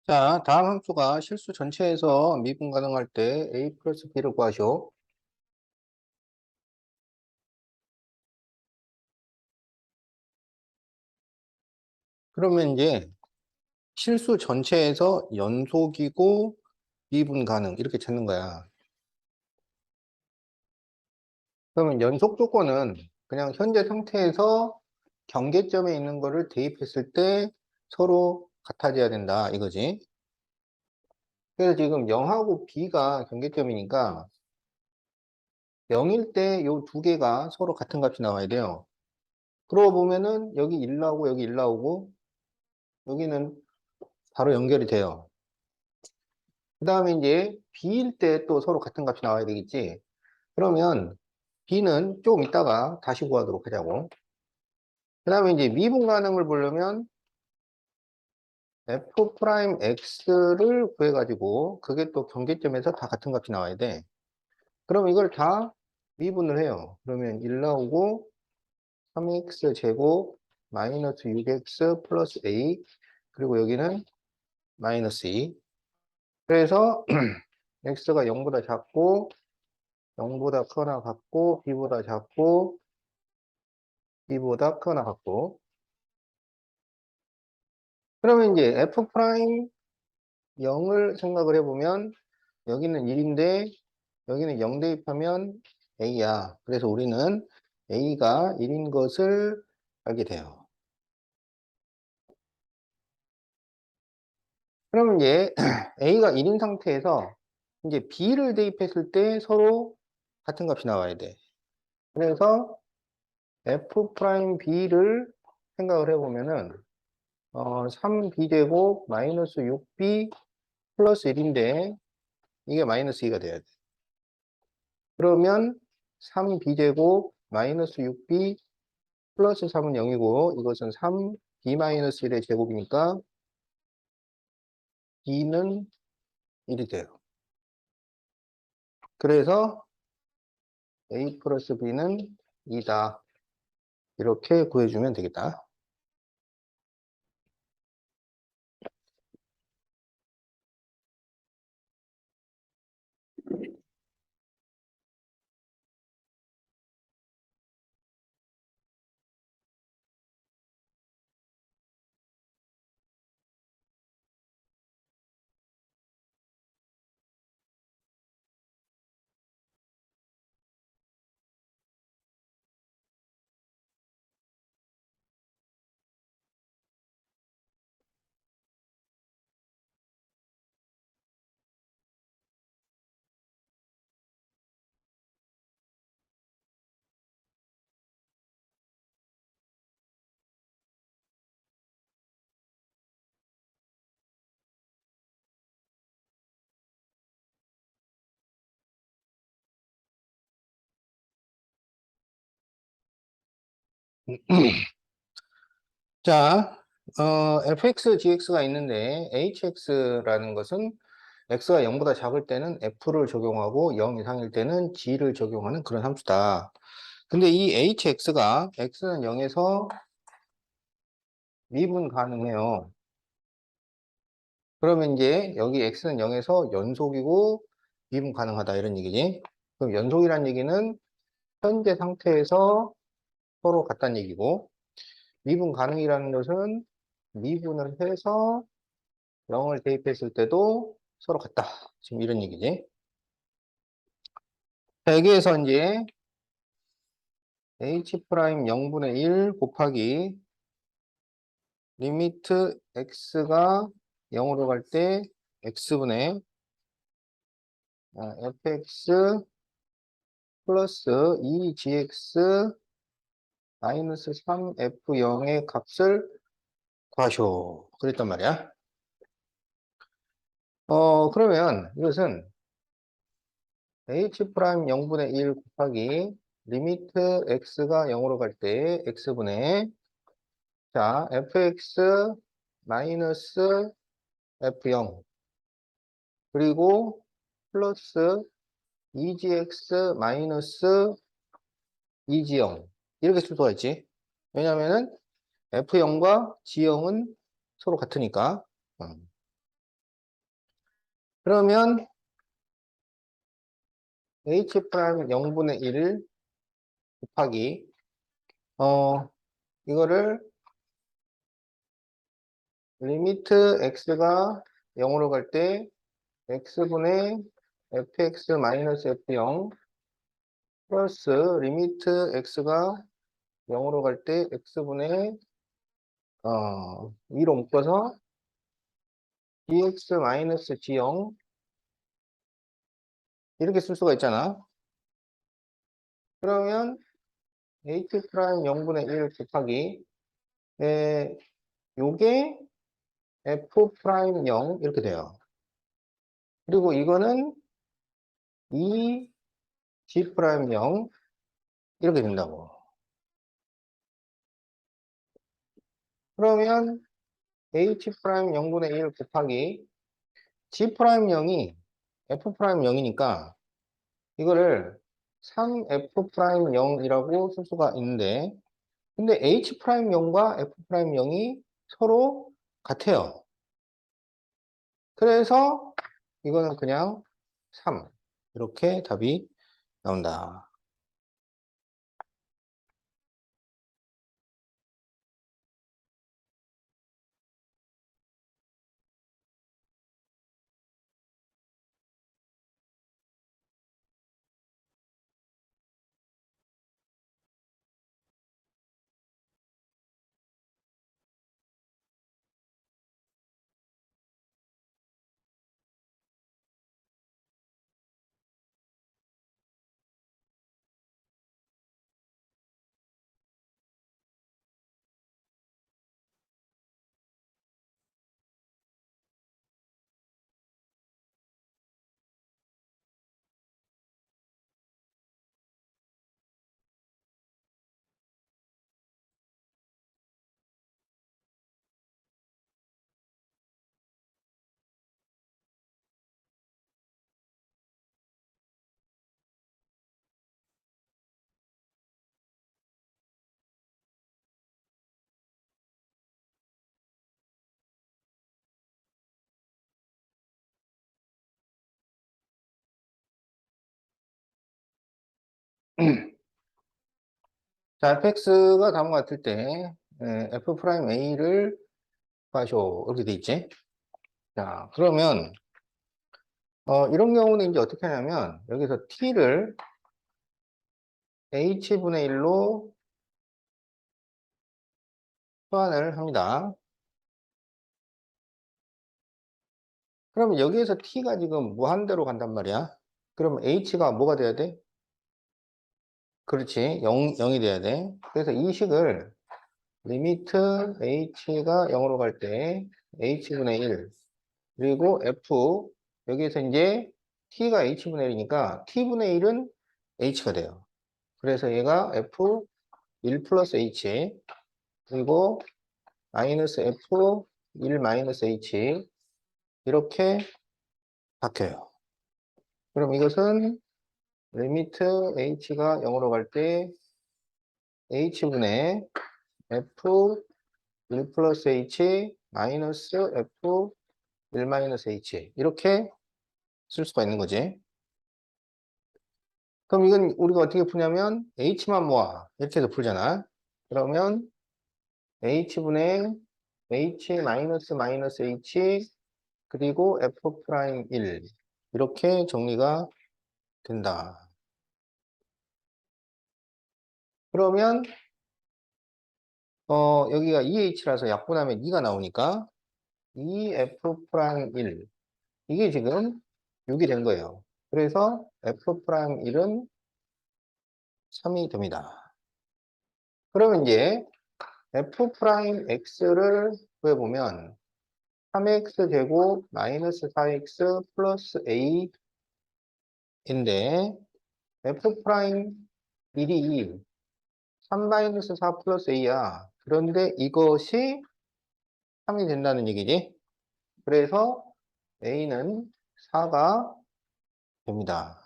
자, 다음 함수가 실수 전체에서 미분 가능할 때 a 플러스 b를 구하시오. 그러면 이제 실수 전체에서 연속이고 미분 가능 이렇게 찾는 거야. 그러면 연속 조건은 그냥 현재 상태에서 경계점에 있는 거를 대입했을 때 서로 같아져야 된다 이거지. 그래서 지금 0하고 b가 경계점이니까 0일 때 요 두 개가 서로 같은 값이 나와야 돼요. 그러고 보면은 여기 1 나오고 여기 1 나오고 여기는 바로 연결이 돼요. 그 다음에 이제 B일 때 또 서로 같은 값이 나와야 되겠지. 그러면 B는 조금 이따가 다시 구하도록 하자고. 그 다음에 이제 미분 가능을 보려면 F'X를 구해가지고 그게 또 경계점에서 다 같은 값이 나와야 돼. 그럼 이걸 다 미분을 해요. 그러면 1 나오고 3x 제곱 마이너스 6x 플러스 a 그리고 여기는 마이너스 2. 그래서 x가 0보다 작고 0보다 크거나 같고 b보다 작고 b보다 크거나 같고 그러면 이제 f 프라임 0을 생각을 해보면 여기는 1인데 여기는 0 대입하면 a야. 그래서 우리는 a가 1인 것을 알게 돼요. 그러면 이제 a가 1인 상태에서 이제 b를 대입했을 때 서로 같은 값이 나와야 돼. 그래서 f 프라임 b를 생각을 해보면은 3b제곱 마이너스 6b 플러스 1인데 이게 마이너스 2가 돼야 돼. 그러면 3b제곱 마이너스 6b 플러스 3은 0이고 이것은 3b 마이너스 1의 제곱이니까 b는 1이 돼요. 그래서 a 플러스 b는 2다. 이렇게 구해주면 되겠다. 자, fx, gx가 있는데 hx라는 것은 x가 0보다 작을 때는 f를 적용하고 0 이상일 때는 g를 적용하는 그런 함수다. 근데 이 hx가 x는 0에서 미분 가능해요. 그러면 이제 여기 x는 0에서 연속이고 미분 가능하다 이런 얘기지. 그럼 연속이란 얘기는 현재 상태에서 서로 같다는 얘기고 미분 가능이라는 것은 미분을 해서 0을 대입했을 때도 서로 같다. 지금 이런 얘기지. 자, 여기에서 이제 h 프라임 0분의 1 곱하기 리미트 x가 0으로 갈 때 x분의 fx 플러스 2gx 마이너스 3f0의 값을 구하쇼. 그랬단 말이야. 그러면 이것은 h 프라임 0분의 1 곱하기 리미트 x가 0으로 갈 때 x분의 자, fx 마이너스 f0 그리고 플러스 2gx 마이너스 2g0 이렇게 쓸 수가 있지. 왜냐면은 f0과 g0은 서로 같으니까. 그러면 h 프라임 0분의 1 곱하기 이거를 리미트 x가 0으로 갈 때 x분의 fx 마이너스 f0 플러스 리미트 x가 0으로 갈 때 x분의 위로 묶어서 dx 마이너스 g0 이렇게 쓸 수가 있잖아. 그러면 h 프라임 0분의 1 곱하기 요게 f 프라임 0 이렇게 돼요. 그리고 이거는 2 g 프라임 0 이렇게 된다고. 그러면 h 프라임 0분의 1 곱하기 g 프라임 0이 f 프라임 0이니까 이거를 3f 프라임 0이라고 쓸 수가 있는데 근데 h 프라임 0과 f 프라임 0이 서로 같아요. 그래서 이거는 그냥 3 이렇게 답이 나온다. 자, fx가 다음과 같을 때 f 프라임 a를 구하쇼 이렇게 돼 있지. 자, 그러면 이런 경우는 이제 어떻게 하냐면 여기서 t를 h분의 1로 소환을 합니다. 그러면 여기에서 t가 지금 무한대로 간단 말이야. 그러면 h가 뭐가 돼야 돼? 그렇지. 0이 돼야 돼. 그래서 이 식을 리미트 h가 0으로 갈 때 h분의 1 그리고 f 여기에서 이제 t가 h분의 1이니까 t분의 1은 h가 돼요. 그래서 얘가 f 1 플러스 h 그리고 마이너스 f 1 마이너스 h 이렇게 바뀌어요. 그럼 이것은 리미트 h가 0으로 갈 때 h분의 f 1 플러스 h 마이너스 f 1 마이너스 h 이렇게 쓸 수가 있는 거지. 그럼 이건 우리가 어떻게 푸냐면 h만 모아 이렇게 해서 풀잖아. 그러면 h분의 h 마이너스 마이너스 h 그리고 f 프라임 1 이렇게 정리가 된다. 그러면 여기가 2h라서 약분하면 2가 나오니까 2f 프라임 1 이게 지금 6이 된 거예요. 그래서 f 프라임 1은 3이 됩니다. 그러면 이제 f 프라임 x를 구해보면 3x 제곱 마이너스 4x 플러스 a인데 f 프라임 1이 3 마이너스 4 플러스 a야. 그런데 이것이 3이 된다는 얘기지. 그래서 a는 4가 됩니다.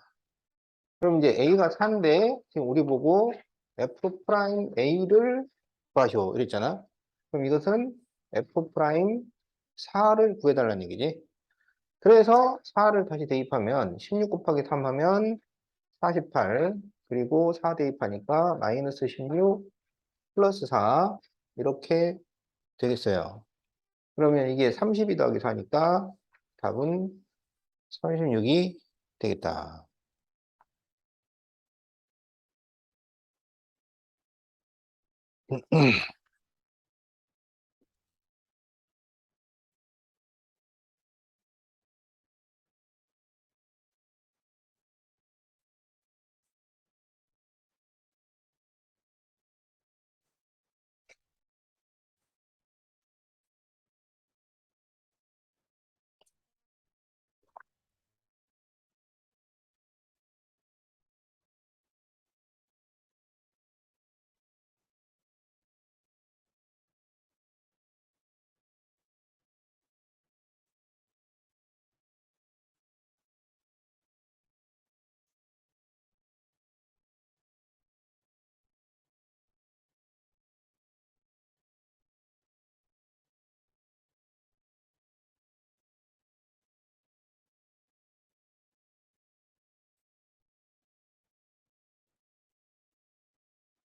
그럼 이제 a가 4인데 지금 우리 보고 f 프라임 a를 구하시오 이랬잖아. 그럼 이것은 f 프라임 4를 구해달라는 얘기지. 그래서 4를 다시 대입하면 16 곱하기 3 하면 48, 그리고 4 대입하니까 마이너스 16 플러스 4 이렇게 되겠어요. 그러면 이게 32 더하기 4니까 답은 36이 되겠다.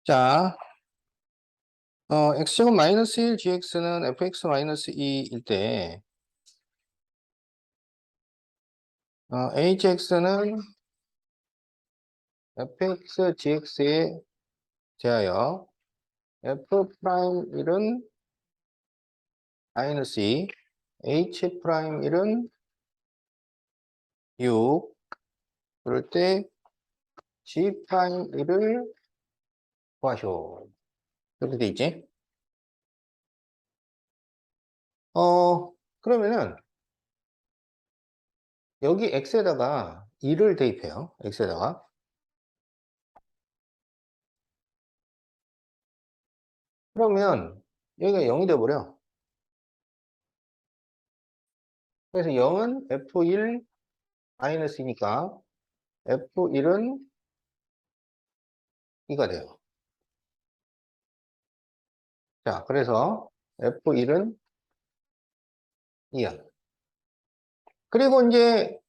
자, x제곱 마이너스 1 gx는 fx 마이너스 2일 때, hx는 fx gx에 대하여 f 프라임 1은 마이너스 2, h 프라임 1은 6, 그럴 때 g 프라임 1을 구하쇼. 이렇게 돼 있지? 그러면은 여기 x에다가 2를 대입해요. x에다가. 그러면 여기가 0이 돼버려. 그래서 0은 f1 마이너스이니까 f1은 2가 돼요. 자, 그래서 f1은 2야. 그리고 이제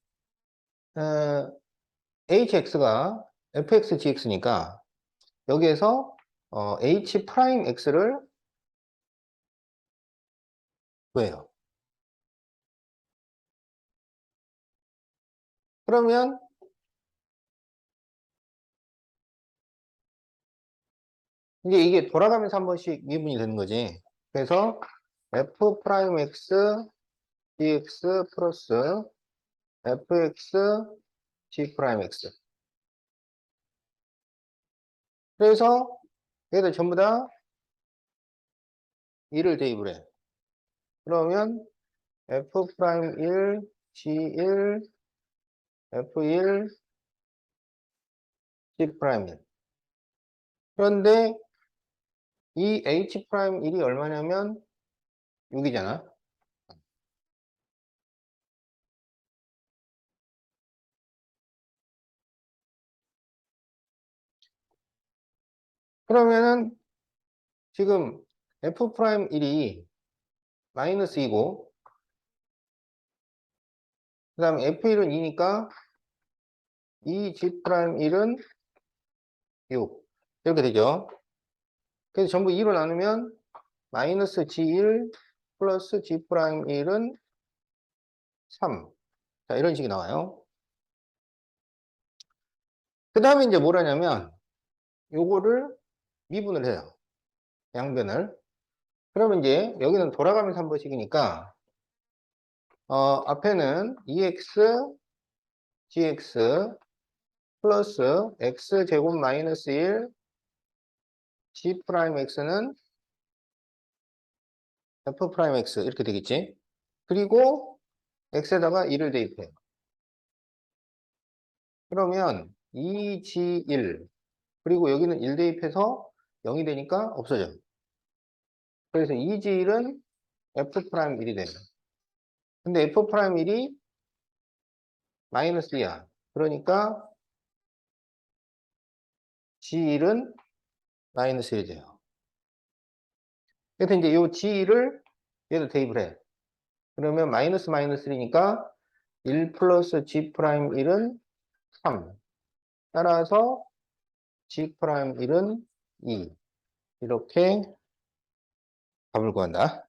hx가 fx gx니까 여기에서 h 프라임 x를 구해요. 그러면 이제 이게 돌아가면서 한 번씩 미분이 되는 거지. 그래서 f 프라임 x dx 플러스 fx g 프라임 x. 그래서 얘들 전부 다 2를 대입을 해. 그러면 f 프라임 1, g1, f1, g 프라임 1. 그런데 이 h 프라임 1이 얼마냐면 6이잖아. 그러면은 지금 f 프라임 1이 마이너스 2고, 그 다음에 f1은 2니까 이 g 프라임 1은 6. 이렇게 되죠. 그래서 전부 2로 나누면 마이너스 g1 플러스 g 프라임 1은 3. 자, 이런 식이 나와요. 그 다음에 이제 뭘 하냐면 요거를 미분을 해요. 양변을. 그러면 이제 여기는 돌아가면서 한 번씩이니까 앞에는 EX, GX 플러스 X제곱 마이너스 1 G 프라임 X는 F 프라임 X 이렇게 되겠지. 그리고 X에다가 1을 대입해요. 그러면 2G1 그리고 여기는 1 대입해서 0이 되니까 없어져. 그래서 2G1은 F 프라임 1이 돼요. 근데 F 프라임 1이 마이너스 2야. 그러니까 G1은 마이너스 1이 돼요. 그래서 이제 이 G를 얘도 대입을 해. 그러면 마이너스 마이너스 1이니까 1 플러스 G 프라임 1은 3. 따라서 G 프라임 1은 2. 이렇게 답을 구한다.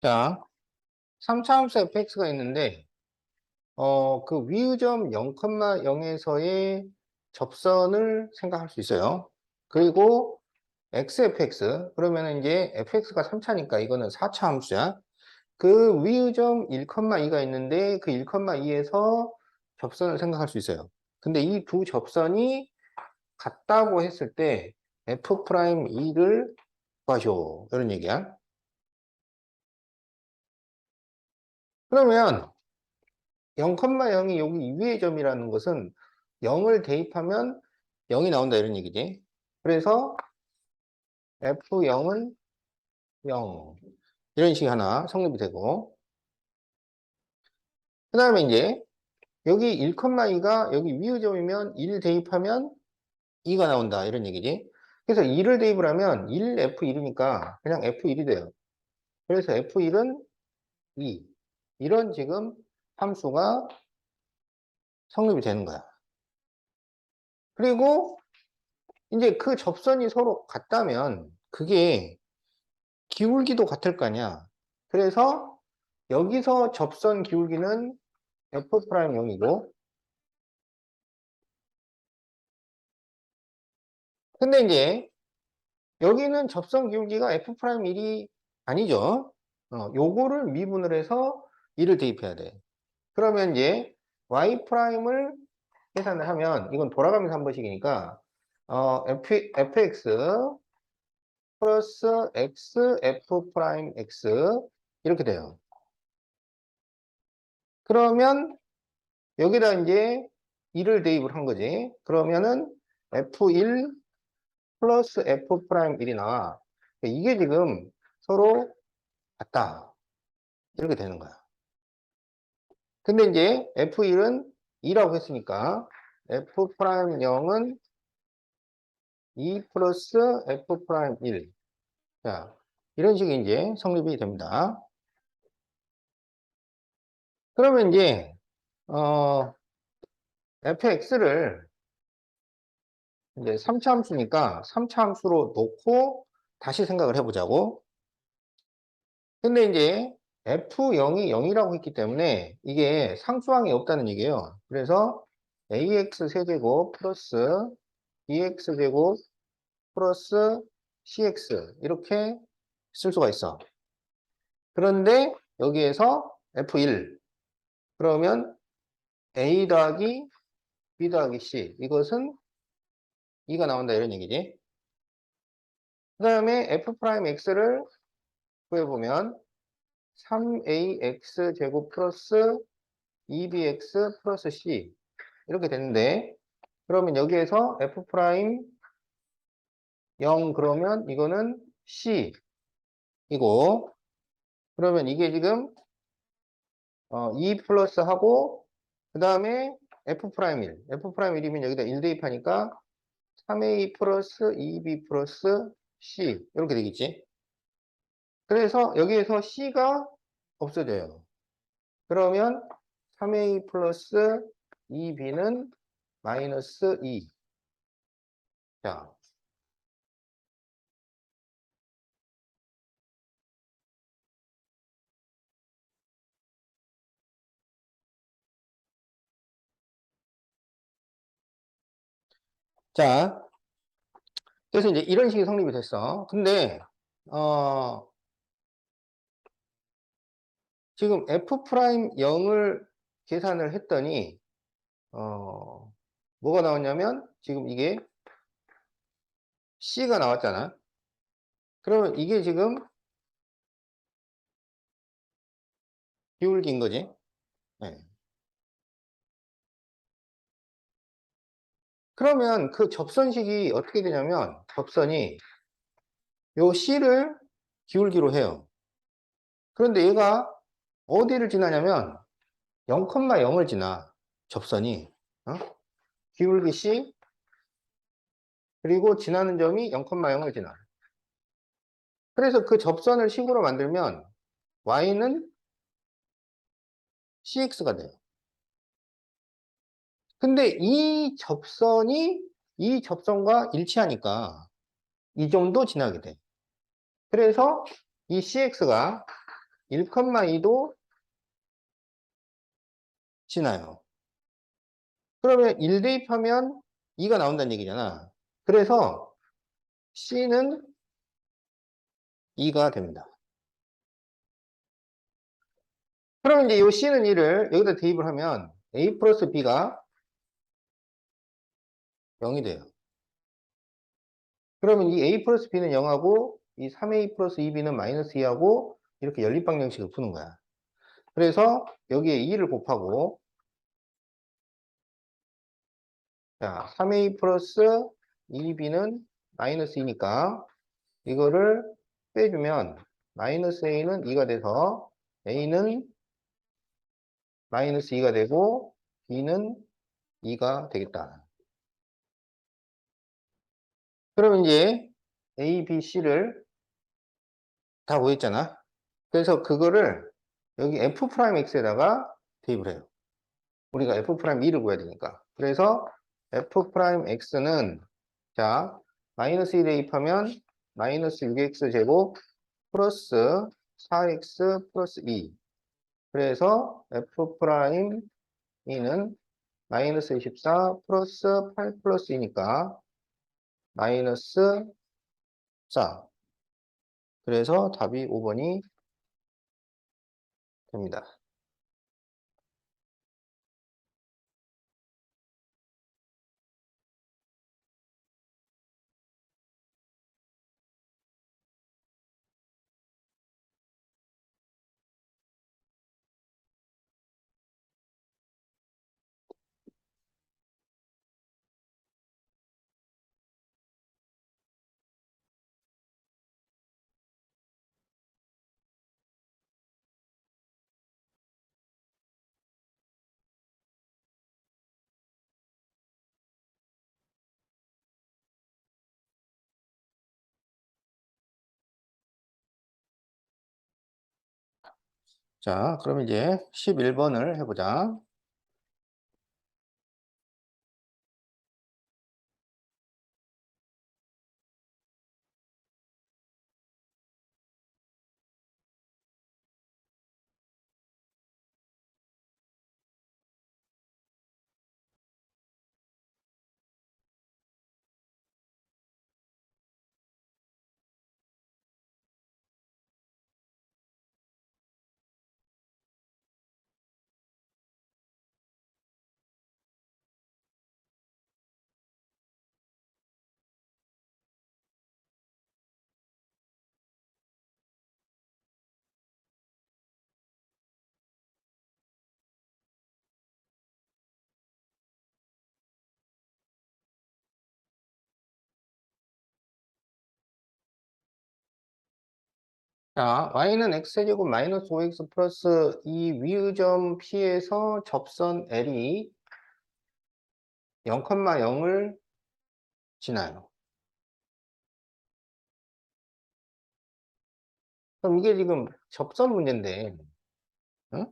자, 3차 함수 fx가 있는데, 그 위의점 0,0에서의 접선을 생각할 수 있어요. 그리고 xfx, 그러면 이제 fx가 3차니까 이거는 4차 함수야. 그 위의점 1,2가 있는데 그 1,2에서 접선을 생각할 수 있어요. 근데 이 두 접선이 같다고 했을 때 f'2를 구하쇼. 이런 얘기야. 그러면 0,0이 여기 위의 점이라는 것은 0을 대입하면 0이 나온다 이런 얘기지. 그래서 F0은 0. 이런 식이 하나 성립이 되고. 그 다음에 이제 여기 1,2가 여기 위의 점이면 1 대입하면 2가 나온다 이런 얘기지. 그래서 2를 대입을 하면 1F1이니까 그냥 F1이 돼요. 그래서 F1은 2. 이런 지금 함수가 성립이 되는 거야. 그리고 이제 그 접선이 서로 같다면 그게 기울기도 같을 거 아니야. 그래서 여기서 접선 기울기는 F'0이고, 근데 이제 여기는 접선 기울기가 F'1이 아니죠. 요거를 미분을 해서 2를 대입해야 돼. 그러면 이제 Y'을 계산을 하면 이건 돌아가면서 한 번씩이니까 fx 플러스 x f'(x) 이렇게 돼요. 그러면 여기다 이제 2를 대입을 한 거지. 그러면은 f1 플러스 f'1이 나와. 이게 지금 서로 같다. 이렇게 되는 거야. 근데 이제 f1은 2라고 했으니까 f'0은 2 플러스 f'1. 자, 이런 식이 이제 성립이 됩니다. 그러면 이제 fx를 이제 3차 함수니까 3차 함수로 놓고 다시 생각을 해보자고. 근데 이제 f0이 0이라고 했기 때문에 이게 상수항이 없다는 얘기예요. 그래서 ax 세제곱 플러스 bx 제곱 플러스 cx 이렇게 쓸 수가 있어. 그런데 여기에서 f1 그러면 a 더하기 b 더하기 c 이것은 2가 나온다 이런 얘기지. 그 다음에 f'x를 구해보면 3ax 제곱 플러스 2bx 플러스 c 이렇게 되는데 그러면 여기에서 f 프라임 0 그러면 이거는 C 이고 그러면 이게 지금 2 플러스 하고 그 다음에 f 프라임 1 f 프라임 1이면 여기다 1 대입하니까 3a 플러스 2b 플러스 C 이렇게 되겠지. 그래서 여기에서 C가 없어져요. 그러면 3a 플러스 2b는 마이너스 2. 자, 자, 그래서 이제 이런 식이 성립이 됐어. 근데, 어, 지금 f 프라임 0을 계산을 했더니, 뭐가 나왔냐면, 지금 이게 C가 나왔잖아. 그러면 이게 지금 기울기인 거지. 네. 그러면 그 접선식이 어떻게 되냐면, 접선이 요 C를 기울기로 해요. 그런데 얘가 어디를 지나냐면 0,0을 지나 접선이 어? 기울기 C 그리고 지나는 점이 0,0을 지나. 그래서 그 접선을 식으로 만들면 y는 cx가 돼요. 근데 이 접선과 일치하니까 이 점도 지나게 돼. 그래서 이 cx가 1,2도 지나요. 그러면 1 대입하면 2가 나온다는 얘기잖아. 그래서 c는 2가 됩니다. 그럼 이제 이 C는 1을 여기다 대입을 하면 A 플러스 B가 0이 돼요. 그러면 이 A 플러스 B는 0하고 이 3A 플러스 2B는 마이너스 2하고 이렇게 연립방정식을 푸는 거야. 그래서 여기에 2를 곱하고 자 3A 플러스 2B는 마이너스 2니까 이거를 빼주면 마이너스 A는 2가 돼서 A는 마이너스 2가 되고 B는 2가 되겠다. 그러면 이제 A, B, C를 다 구했잖아. 그래서 그거를 여기 F'X에다가 대입을 해요. 우리가 F'E를 구해야 되니까. 그래서 F'X는 자, 마이너스 2 대입하면 마이너스 6X 제곱 플러스 4X 플러스 2. 그래서 F'E는 마이너스 24 플러스 8 플러스 2니까 마이너스 4. 그래서 답이 5번이 됩니다. 자, 그럼 이제 11번을 해보자. 자, y는 x제곱 마이너스 5x 플러스 이 위의점 P에서 접선 L이 0,0을 지나요. 그럼 이게 지금 접선 문제인데, 응?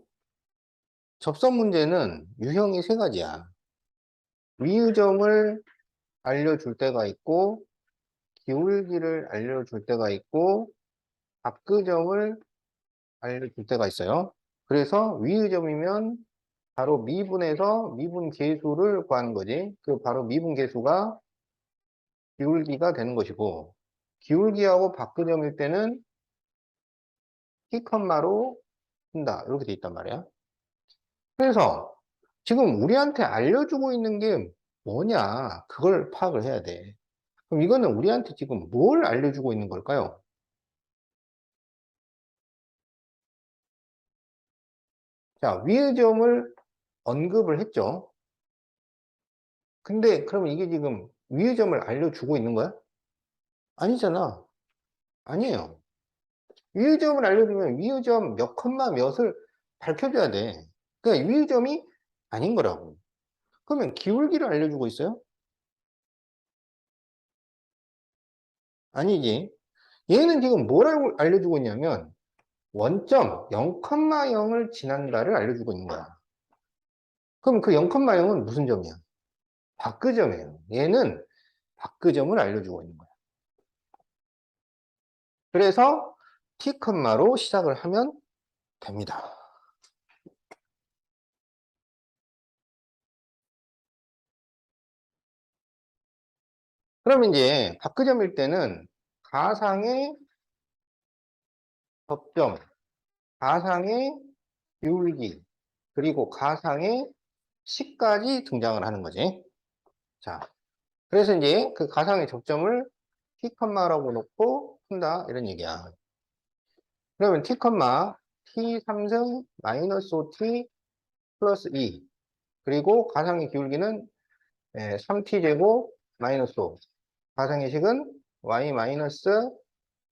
접선 문제는 유형이 세 가지야. 위의점을 알려줄 때가 있고, 기울기를 알려줄 때가 있고, 합의점을 알려줄 때가 있어요. 그래서 위의점이면 바로 미분에서 미분 계수를 구하는 거지. 그 바로 미분 계수가 기울기가 되는 것이고, 기울기하고 박근점일 때는 T 컴마로 쓴다. 이렇게 돼 있단 말이야. 그래서 지금 우리한테 알려주고 있는 게 뭐냐? 그걸 파악을 해야 돼. 그럼 이거는 우리한테 지금 뭘 알려주고 있는 걸까요? 자, 위의 점을 언급을 했죠. 근데 그럼 이게 지금 위의 점을 알려주고 있는 거야? 아니잖아. 아니에요. 위의 점을 알려주면 위의 점 몇 컴마 몇을 밝혀줘야 돼. 그러니까 위의 점이 아닌 거라고. 그러면 기울기를 알려주고 있어요? 아니지. 얘는 지금 뭘 알려주고 있냐면 원점 0,0을 지난다를 알려주고 있는 거야. 그럼 그 0,0은 무슨 점이야? 박그점이에요. 얘는 박그점을 알려주고 있는 거야. 그래서 T, 로 시작을 하면 됩니다. 그러면 이제 박그점일 때는 가상의 접점, 가상의 기울기, 그리고 가상의 식까지 등장을 하는 거지. 자, 그래서 이제 그 가상의 접점을 T, 라고 놓고 푼다 이런 얘기야. 그러면 T, T 3승 마이너스 5T 플러스 2 그리고 가상의 기울기는 3T 제곱 마이너스 5 가상의 식은 Y 마이너스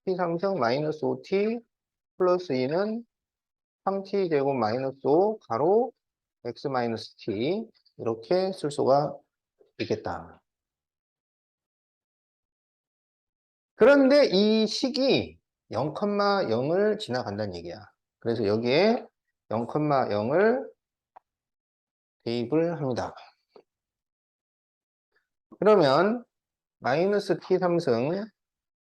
T 3승 마이너스 5T 플러스 2는 3T 제곱 마이너스 5 가로 X 마이너스 T 이렇게 쓸 수가 있겠다. 그런데 이 식이 0,0을 지나간다는 얘기야. 그래서 여기에 0,0을 대입을 합니다. 그러면 마이너스 t 3승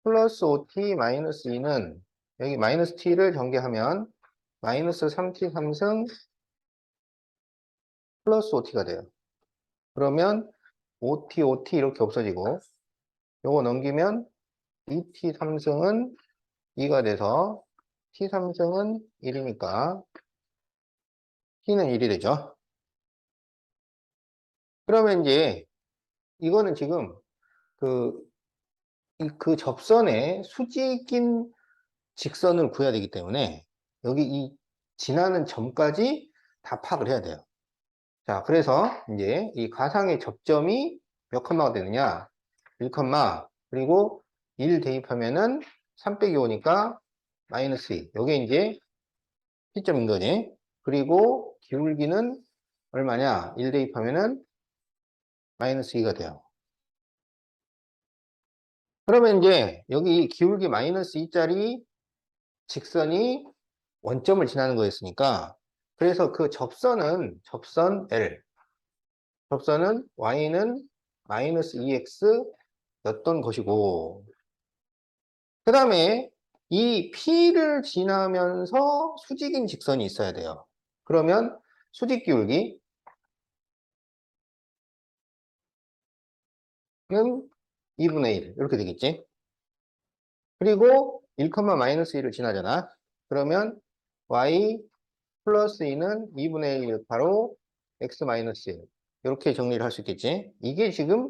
플러스 5t 마이너스 2는 여기 마이너스 t를 전개하면 마이너스 3t 3승 플러스 5t가 돼요. 그러면 5t, 5t 이렇게 없어지고 요거 넘기면 2t 3승은 2가 돼서 t 3승은 1이니까 t는 1이 되죠. 그러면 이제 이거는 지금 그, 그 접선에 수직인 직선을 구해야 되기 때문에 여기 이 지나는 점까지 다 파악을 해야 돼요. 자, 그래서 이제 이 가상의 접점이 몇 컴마가 되느냐? 1 컴마, 그리고 1 대입하면은 3 빼기 5니까 마이너스 2. 요게 이제 시점인 거지. 그리고 기울기는 얼마냐? 1 대입하면은 마이너스 2가 돼요. 그러면 이제 여기 기울기 마이너스 2짜리 직선이 원점을 지나는 거였으니까 그래서 그 접선 L 접선은 y는 마이너스 2x였던 것이고 그 다음에 이 P를 지나면서 수직인 직선이 있어야 돼요. 그러면 수직 기울기는 2분의 1 이렇게 되겠지. 그리고 1, 마이너스 1을 지나잖아. 그러면 y 플러스 2는 2분의 1 바로 x 마이너스 1 이렇게 정리를 할 수 있겠지. 이게 지금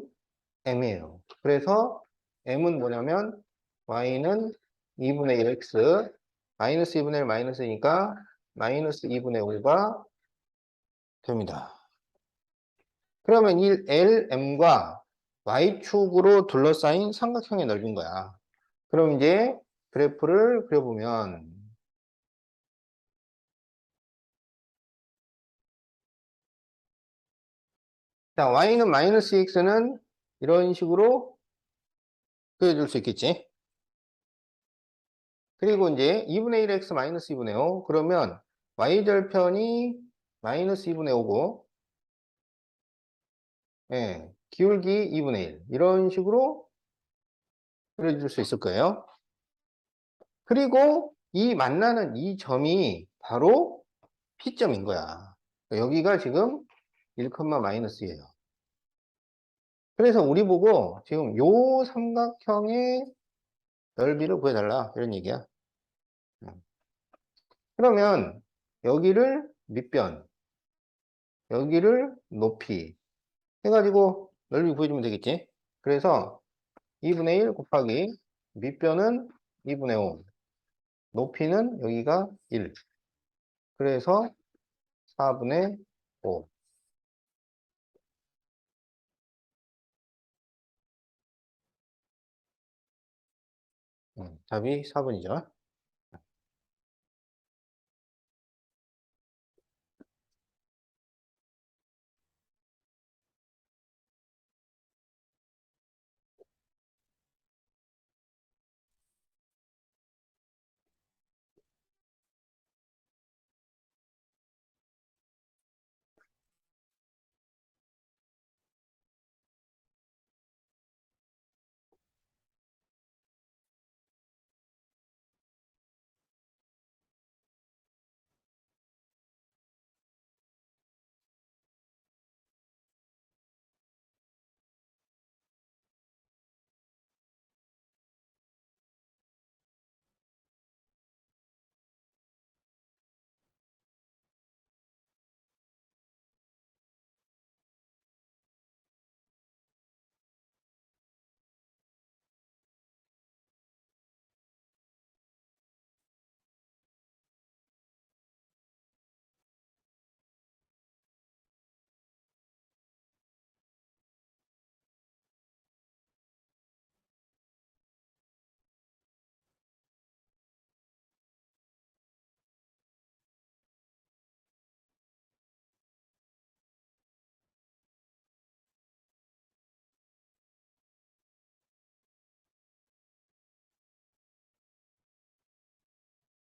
m이에요. 그래서 m은 뭐냐면 y는 2분의 1x 마이너스 2분의 1 마이너스니까 마이너스 2분의 5가 됩니다. 그러면 이 LM과 y축으로 둘러싸인 삼각형의 넓이인 거야. 그럼 이제 그래프를 그려보면, 자, y는 마이너스 x는 이런 식으로 그려줄 수 있겠지. 그리고 이제 2분의 1x 마이너스 2분의 5. 그러면 y절편이 마이너스 2분의 5고, 예, 기울기 2분의 1. 이런 식으로 그려줄 수 있을 거예요. 그리고 이 만나는 이 점이 바로 P점인 거야. 여기가 지금 1, 마이너스예요. 그래서 우리 보고 지금 요 삼각형의 넓이를 구해달라. 이런 얘기야. 그러면 여기를 밑변, 여기를 높이 해가지고 넓이 구해주면 되겠지. 그래서 2분의 1 곱하기 밑변은 2분의 5, 높이는 여기가 1. 그래서 4분의 5. 답이 4분이죠.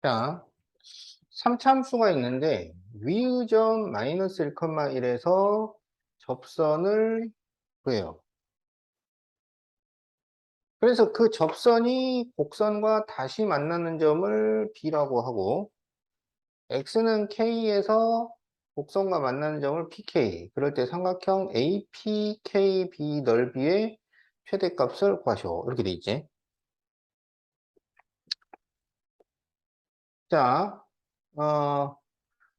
자, 3참수가 있는데 위의점 마이너스 1,1에서 접선을 구해요. 그래서 그 접선이 곡선과 다시 만나는 점을 B라고 하고, X는 K에서 곡선과 만나는 점을 PK. 그럴 때 삼각형 APKB 넓이의 최대값을 구하시오. 이렇게 돼 있지. 자,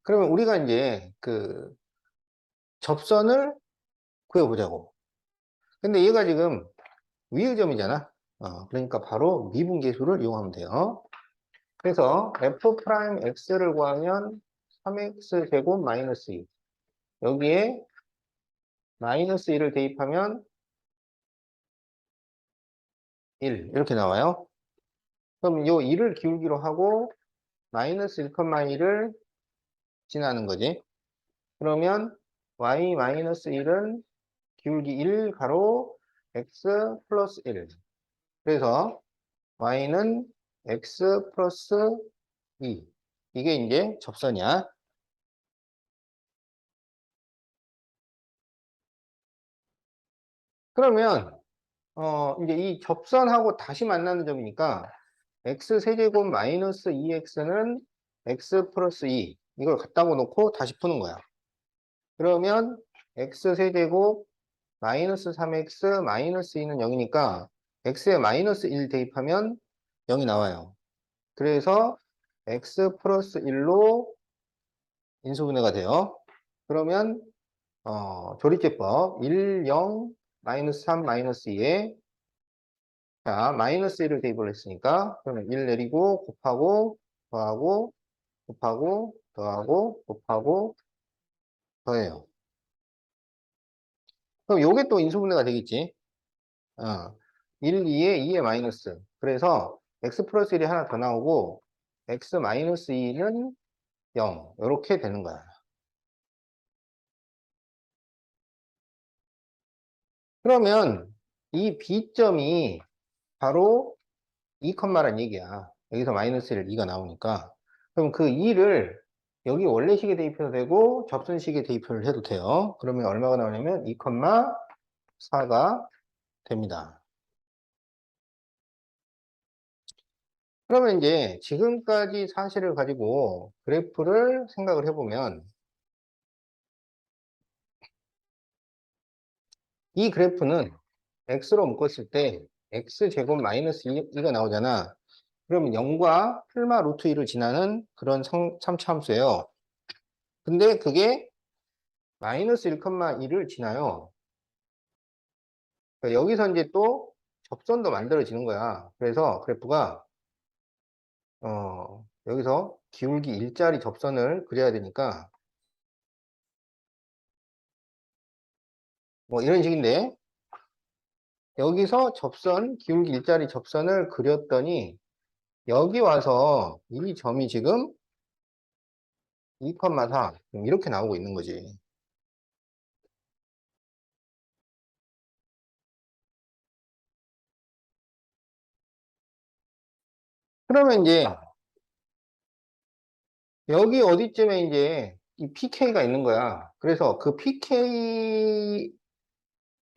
그러면 우리가 이제 그 접선을 구해보자고. 근데 얘가 지금 위의점이잖아. 그러니까 바로 미분계수를 이용하면 돼요. 그래서 F'X를 구하면 3X 제곱 마이너스 2. 여기에 마이너스 1을 대입하면 1. 이렇게 나와요. 그럼 요 1을 기울기로 하고 마이너스 1,1을 지나는 거지. 그러면 y 마이너스 1은 기울기 1 가로 x 플러스 1. 그래서 y는 x 플러스 2. 이게 이제 접선이야. 그러면 이제 이 접선하고 다시 만나는 점이니까 x 세제곱 마이너스 2x는 x 플러스 2. 이걸 갖다 놓고 다시 푸는 거야. 그러면 x 세제곱 마이너스 3x 마이너스 2는 0이니까 x에 마이너스 1 대입하면 0이 나와요. 그래서 x 플러스 1로 인수분해가 돼요. 그러면 조리제법 1, 0, 마이너스 3, 마이너스 2에 자, 마이너스 1을 대입을 했으니까 그러면 1 내리고 곱하고 더하고 곱하고 더하고 곱하고 더해요. 그럼 요게 또 인수분해가 되겠지. 어, 1, 2에 2에 마이너스. 그래서 x 플러스 1이 하나 더 나오고 x 마이너스 2는 0 이렇게 되는 거야. 그러면 이 B점이 바로 2란 얘기야. 여기서 마이너스 1, 2가 나오니까. 그럼 그 2를 여기 원래식에 대입해도 되고 접선식에 대입을 해도 돼요. 그러면 얼마가 나오냐면 2,4가 됩니다. 그러면 이제 지금까지 사실을 가지고 그래프를 생각을 해보면 이 그래프는 x로 묶었을 때 x제곱 마이너스 2가 나오잖아. 그러면 0과 풀마 루트 2를 지나는 그런 3차함수예요. 근데 그게 마이너스 1,2를 지나요. 그러니까 여기서 이제 또 접선도 만들어지는 거야. 그래서 그래프가 여기서 기울기 일자리 접선을 그려야 되니까 뭐 이런 식인데 여기서 접선 기울기 일자리 접선을 그렸더니 여기 와서 이 점이 지금 2,4 이렇게 나오고 있는 거지. 그러면 이제 여기 어디쯤에 이제 이 PK가 있는 거야. 그래서 그 PK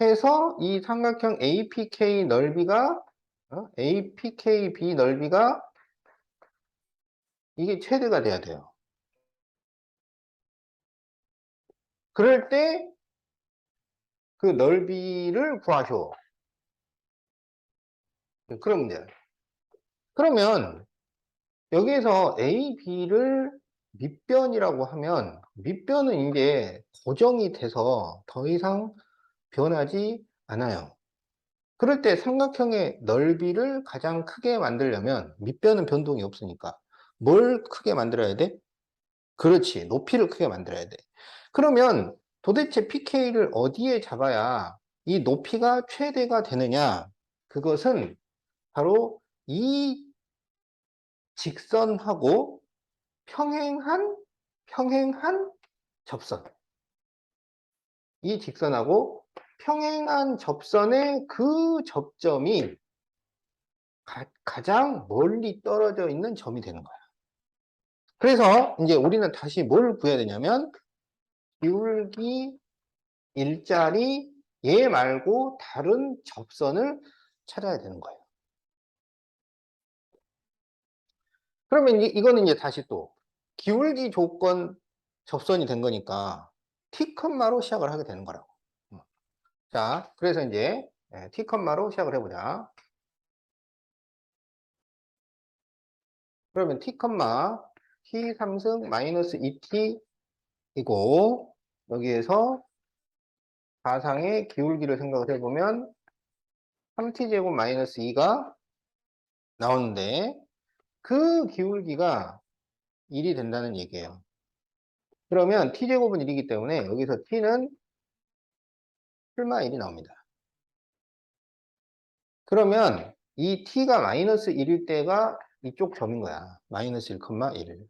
해서 이 삼각형 APK 넓이가 APKB 넓이가 이게 최대가 돼야 돼요. 그럴 때 그 넓이를 구하쇼. 그런 문제야. 그러면 여기에서 A, B를 밑변이라고 하면 밑변은 이제 고정이 돼서 더 이상 변하지 않아요. 그럴 때 삼각형의 넓이를 가장 크게 만들려면 밑변은 변동이 없으니까 뭘 크게 만들어야 돼? 그렇지. 높이를 크게 만들어야 돼. 그러면 도대체 PK를 어디에 잡아야 이 높이가 최대가 되느냐? 그것은 바로 이 직선하고 평행한 접선. 이 직선하고 평행한 접선의 그 접점이 가장 멀리 떨어져 있는 점이 되는 거야. 그래서 이제 우리는 다시 뭘 구해야 되냐면 기울기 일자리 얘 말고 다른 접선을 찾아야 되는 거예요. 그러면 이거는 이제 다시 또 기울기 조건 접선이 된 거니까 T 컴마로 시작을 하게 되는 거라고. 자, 그래서 이제 T 컴마로 시작을 해보자. 그러면 T 컴마 T 3승 마이너스 2T이고 여기에서 가상의 기울기를 생각을 해보면 3T제곱 마이너스 2가 나오는데 그 기울기가 1이 된다는 얘기예요. 그러면 t제곱은 1이기 때문에 여기서 t는 풀마 1이 나옵니다. 그러면 이 t가 마이너스 1일 때가 이쪽 점인 거야. 마이너스 1,1.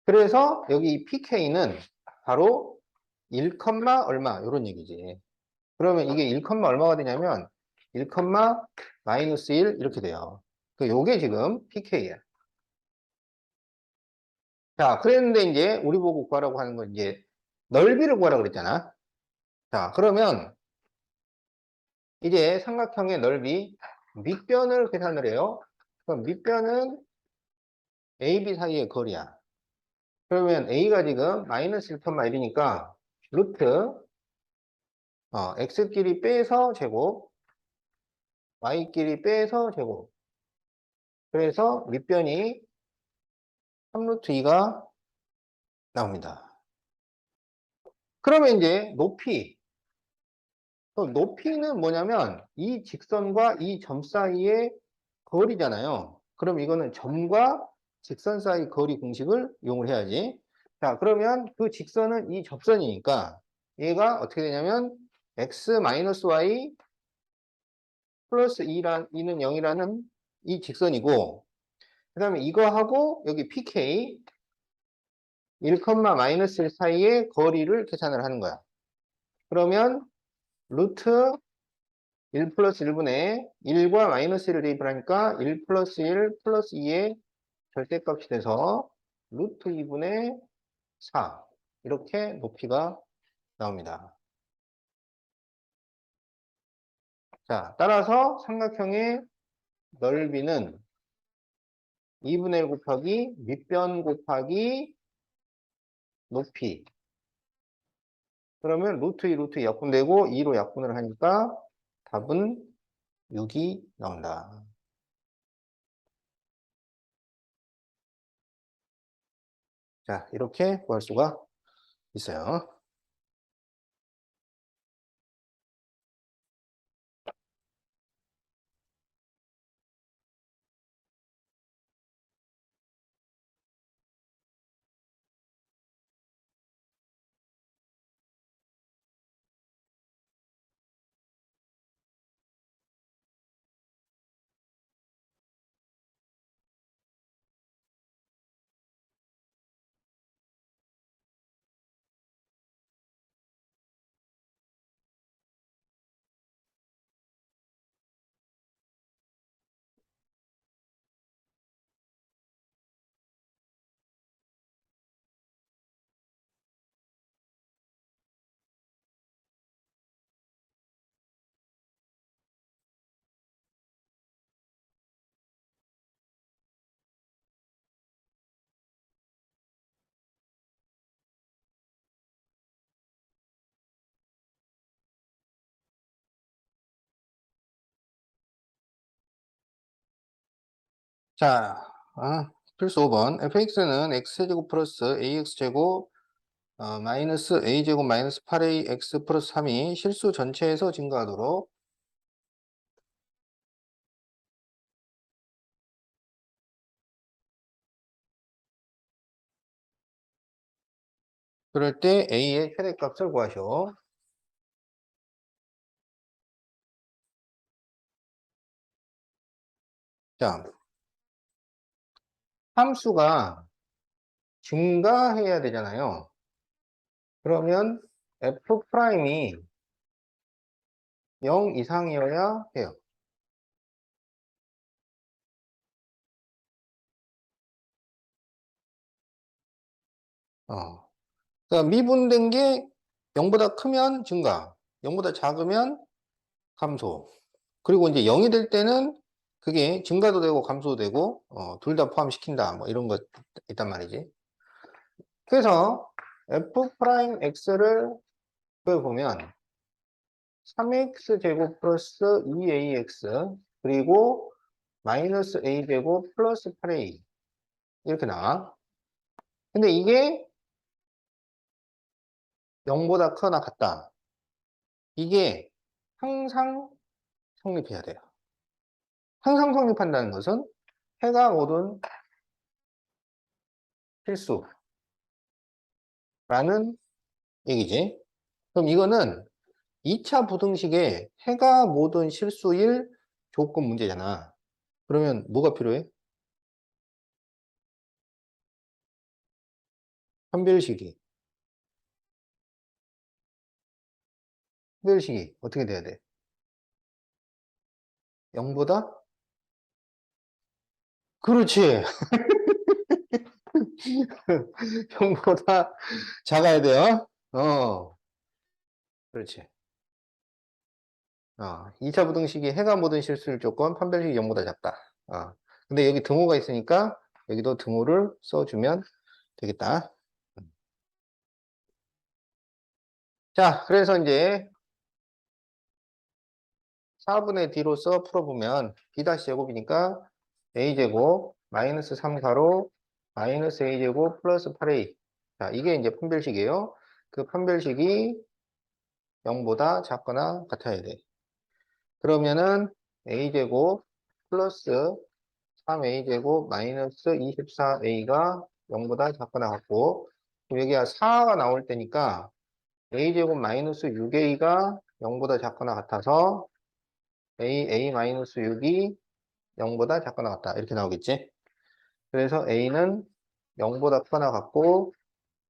그래서 여기 pk는 바로 1, 얼마 이런 얘기지. 그러면 이게 1, 얼마가 되냐면 1, 마이너스 1 이렇게 돼요. 요게 지금 pk야. 자, 그랬는데 이제 우리 보고 구하라고 하는 건 이제 넓이를 구하라고 그랬잖아. 자, 그러면 이제 삼각형의 넓이 밑변을 계산을 해요. 그럼 밑변은 A, B 사이의 거리야. 그러면 A가 지금 마이너스 1,1이니까 루트 X끼리 빼서 제곱 Y끼리 빼서 제곱 그래서 밑변이 3루트 2가 나옵니다. 그러면 이제 높이는 뭐냐면 이 직선과 이 점 사이의 거리잖아요. 그럼 이거는 점과 직선 사이 거리 공식을 이용을 해야지. 자, 그러면 그 직선은 이 접선이니까 얘가 어떻게 되냐면 x-y 플러스 2는 0이라는 이 직선이고, 그 다음에 이거하고 여기 pk 1, 마이너스 1 사이의 거리를 계산을 하는 거야. 그러면 루트 1 플러스 1분의 1과 마이너스 1을 대입을 하니까 1 플러스 1 플러스 2의 절대값이 돼서 루트 2분의 4 이렇게 높이가 나옵니다. 자, 따라서 삼각형의 넓이는 2분의 1 곱하기 밑변 곱하기 높이. 그러면 루트 2, 루트 2 약분되고 2로 약분을 하니까 답은 6이 나온다. 자, 이렇게 구할 수가 있어요. 자, 필수 5번. fx는 x제곱 플러스 ax제곱 마이너스 a제곱 마이너스 8ax 플러스 3이 실수 전체에서 증가하도록 그럴 때 a의 최대값을 구하시오. 자, 함수가 증가해야 되잖아요. 그러면 f'이 0 이상이어야 해요. 그러니까 미분된 게 0보다 크면 증가, 0보다 작으면 감소. 그리고 이제 0이 될 때는 그게 증가도 되고 감소도 되고 둘 다 포함시킨다. 뭐 이런 거 있단 말이지. 그래서 f'x를 보면 3x 제곱 플러스 2ax 그리고 마이너스 a 제곱 플러스 8a 이렇게 나와. 근데 이게 0보다 크거나 같다. 이게 항상 성립해야 돼요. 항상 성립한다는 것은 해가 모든 필수라는 얘기지. 그럼 이거는 2차 부등식에 해가 모든 실수일 조건 문제잖아. 그러면 뭐가 필요해? 판별식이. 판별식이 어떻게 돼야 돼? 0보다? 그렇지. 0보다 작아야 돼요. 그렇지. 2차 부등식이 해가 모든 실수일 조건, 판별식이 0보다 작다. 근데 여기 등호가 있으니까 여기도 등호를 써주면 되겠다. 자, 그래서 이제 4분의 D로서 풀어보면 B-제곱이니까 A제곱 마이너스 3가로 마이너스 A제곱 플러스 8A. 자, 이게 이제 판별식이에요. 그 판별식이 0보다 작거나 같아야 돼. 그러면은 A제곱 플러스 3A제곱 마이너스 24A가 0보다 작거나 같고, 여기가 4가 나올 때니까 A제곱 마이너스 6A가 0보다 작거나 같아서 A 마이너스 6이 0보다 작거나 같다. 이렇게 나오겠지? 그래서 A는 0보다 크거나 같고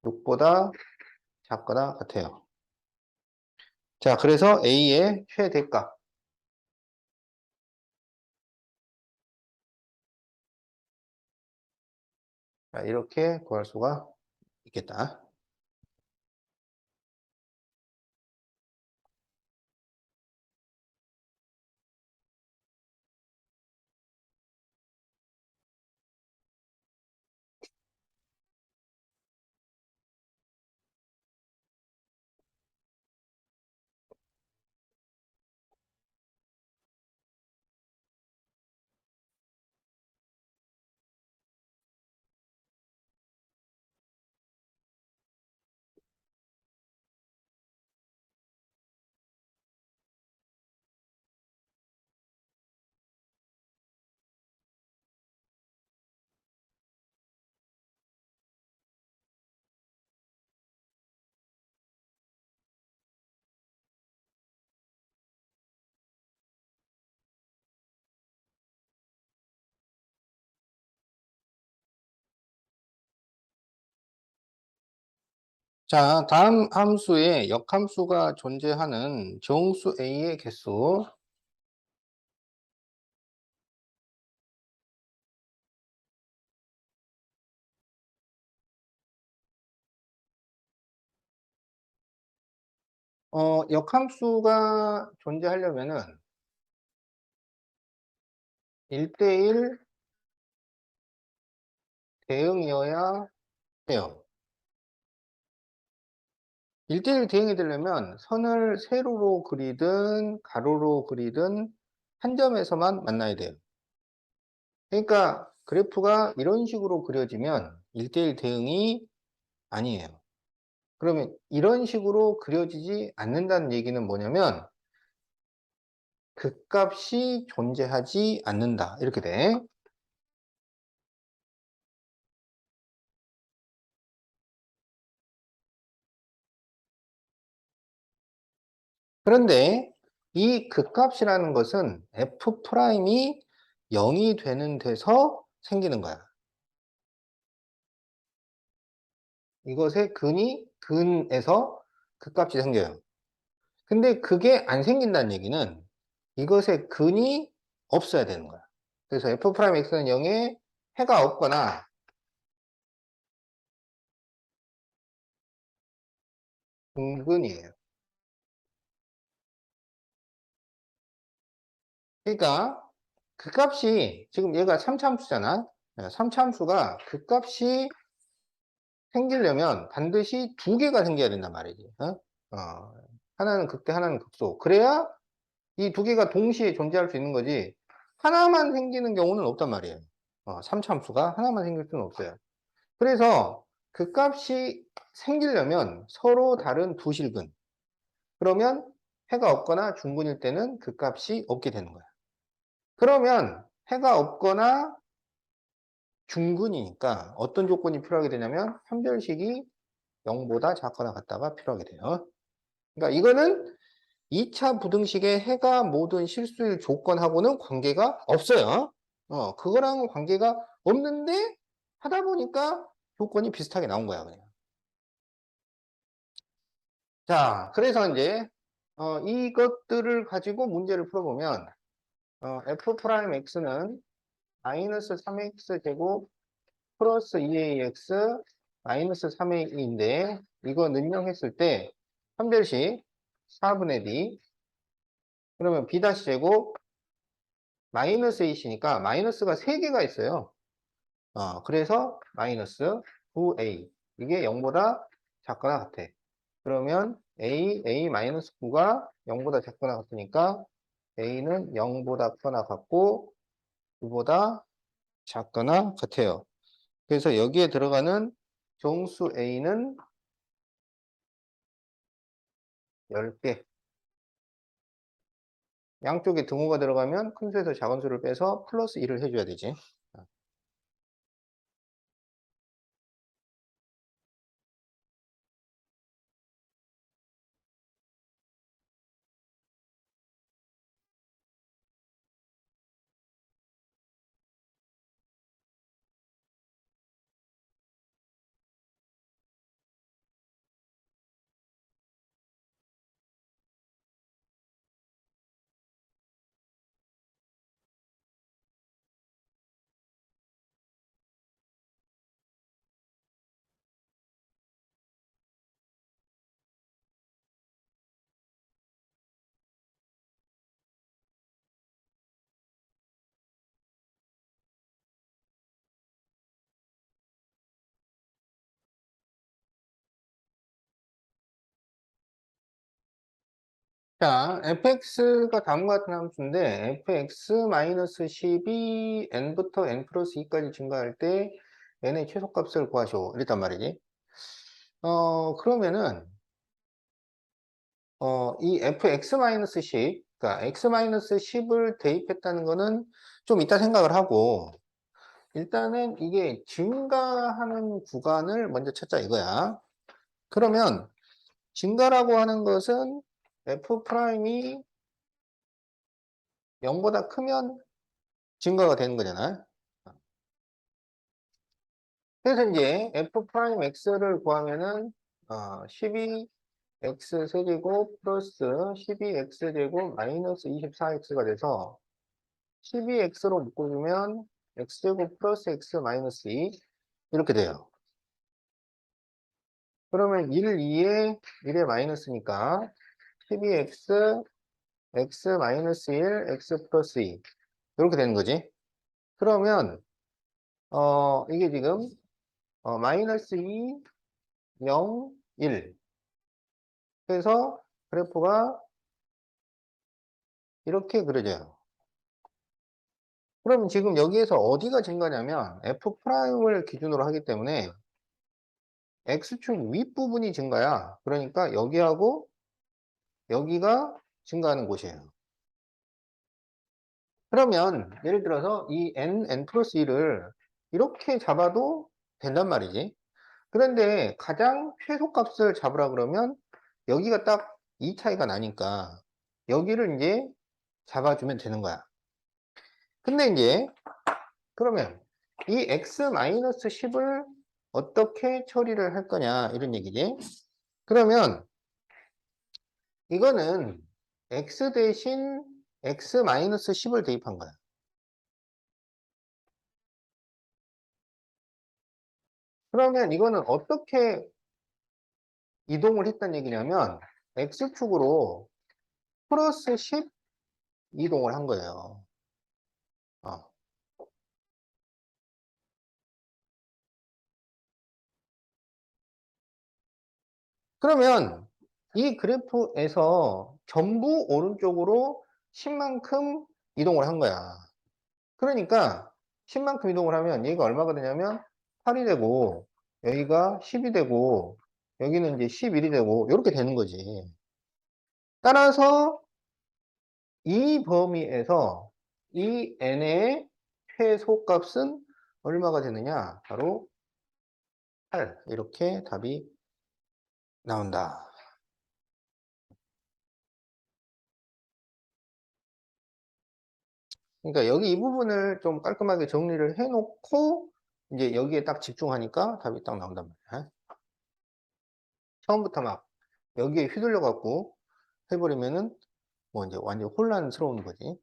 6보다 작거나 같아요. 자, 그래서 A의 최대값. 자, 이렇게 구할 수가 있겠다. 자, 다음 함수에 역함수가 존재하는 정수 A의 개수. 역함수가 존재하려면은 1대1 대응이어야 해요. 1대1 대응이 되려면 선을 세로로 그리든 가로로 그리든 한 점에서만 만나야 돼요. 그러니까 그래프가 이런 식으로 그려지면 1대1 대응이 아니에요. 그러면 이런 식으로 그려지지 않는다는 얘기는 뭐냐면 극값이 존재하지 않는다. 이렇게 돼. 그런데 이 극값이라는 것은 F'이 0이 되는 데서 생기는 거야. 이것의 근에서 극값이 생겨요. 근데 그게 안 생긴다는 얘기는 이것의 근이 없어야 되는 거야. 그래서 F'X는 0에 해가 없거나 중근이에요. 그러니까 극값이 지금 얘가 3차함수잖아. 3차함수가 극값이 생기려면 반드시 두 개가 생겨야 된단 말이지. 하나는 극대, 하나는 극소. 그래야 이 두 개가 동시에 존재할 수 있는 거지. 하나만 생기는 경우는 없단 말이에요. 3차함수가 하나만 생길 수는 없어요. 그래서 극값이 생기려면 서로 다른 두 실근. 그러면 해가 없거나 중근일 때는 극값이 없게 되는 거야. 그러면 해가 없거나 중근이니까 어떤 조건이 필요하게 되냐면 판별식이 0보다 작거나 같다가 필요하게 돼요. 그러니까 이거는 2차 부등식의 해가 모든 실수일 조건하고는 관계가 없어요. 그거랑은 관계가 없는데 하다 보니까 조건이 비슷하게 나온 거야, 그냥. 자, 그래서 이제 이것들을 가지고 문제를 풀어보면 F'X는 마이너스 3x 제곱 플러스 2ax 마이너스 3a인데 이거 능용했을 때 판별식 4분의 d 그러면 b 다시 제곱 마이너스 a시니까 마이너스가 3개가 있어요. 그래서 마이너스 9a 이게 0보다 작거나 같아. 그러면 a 마이너스 9가 0보다 작거나 같으니까 a는 0보다 크거나 같고 9보다 작거나 같아요. 그래서 여기에 들어가는 정수 a는 10개. 양쪽에 등호가 들어가면 큰 수에서 작은 수를 빼서 플러스 1을 해줘야 되지. 자, fx가 다음과 같은 함수인데 fx-10이 n부터 n 플러스 2까지 증가할 때 n의 최소값을 구하시오. 이랬단 말이지. 그러면은 이 fx-10, 그러니까 x-10을 대입했다는 거는 좀 이따 생각을 하고 일단은 이게 증가하는 구간을 먼저 찾자 이거야. 그러면 증가라고 하는 것은 f 프라임이 0보다 크면 증가가 되는 거잖아. 그래서 이제 f 프라임 x를 구하면은 12x 세제곱 플러스 12x 제곱 마이너스 24x가 돼서 12x로 묶어주면 x제곱 플러스 x 마이너스 2 이렇게 돼요. 그러면 1, 2에 1에 마이너스니까 12x x 마이너스 1 x 플러스 2 이렇게 되는 거지. 그러면 이게 지금 마이너스 2 0 1 그래서 그래프가 이렇게 그려져요. 그럼 지금 여기에서 어디가 증가냐면 F'을 기준으로 하기 때문에 X축 윗부분이 증가야. 그러니까 여기하고 여기가 증가하는 곳이에요. 그러면 예를 들어서 이 n 플러스 1을 이렇게 잡아도 된단 말이지. 그런데 가장 최소값을 잡으라 그러면 여기가 딱 이 차이가 나니까 여기를 이제 잡아주면 되는 거야. 근데 이제 그러면 이 x-10을 어떻게 처리를 할 거냐 이런 얘기지. 그러면 이거는 x 대신 x-10을 대입한 거야. 그러면 이거는 어떻게 이동을 했다는 얘기냐면 x축으로 플러스 10 이동을 한 거예요. 어. 그러면 이 그래프에서 전부 오른쪽으로 10만큼 이동을 한 거야. 그러니까 10만큼 이동을 하면 얘가 얼마가 되냐면 8이 되고 여기가 10이 되고 여기는 이제 11이 되고 이렇게 되는 거지. 따라서 이 범위에서 이 n의 최소값은 얼마가 되느냐? 바로 8 이렇게 답이 나온다. 그러니까 여기 이 부분을 좀 깔끔하게 정리를 해놓고 이제 여기에 딱 집중하니까 답이 딱 나온단 말이야. 처음부터 막 여기에 휘둘려 갖고 해버리면은 뭐 이제 완전 혼란스러운 거지.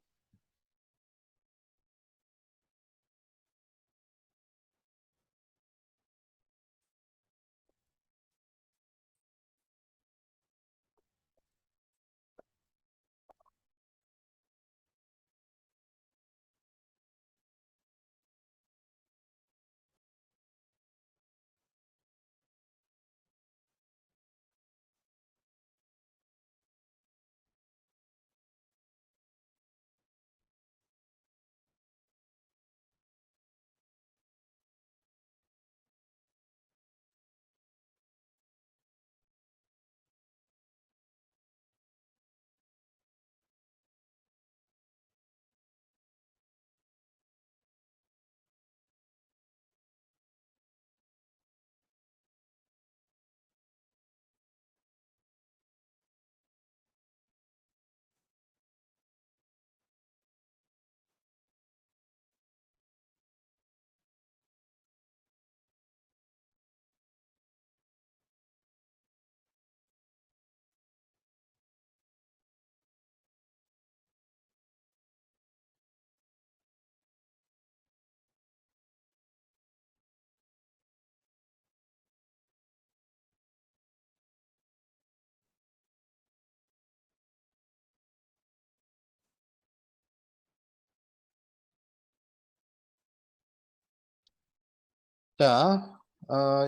자,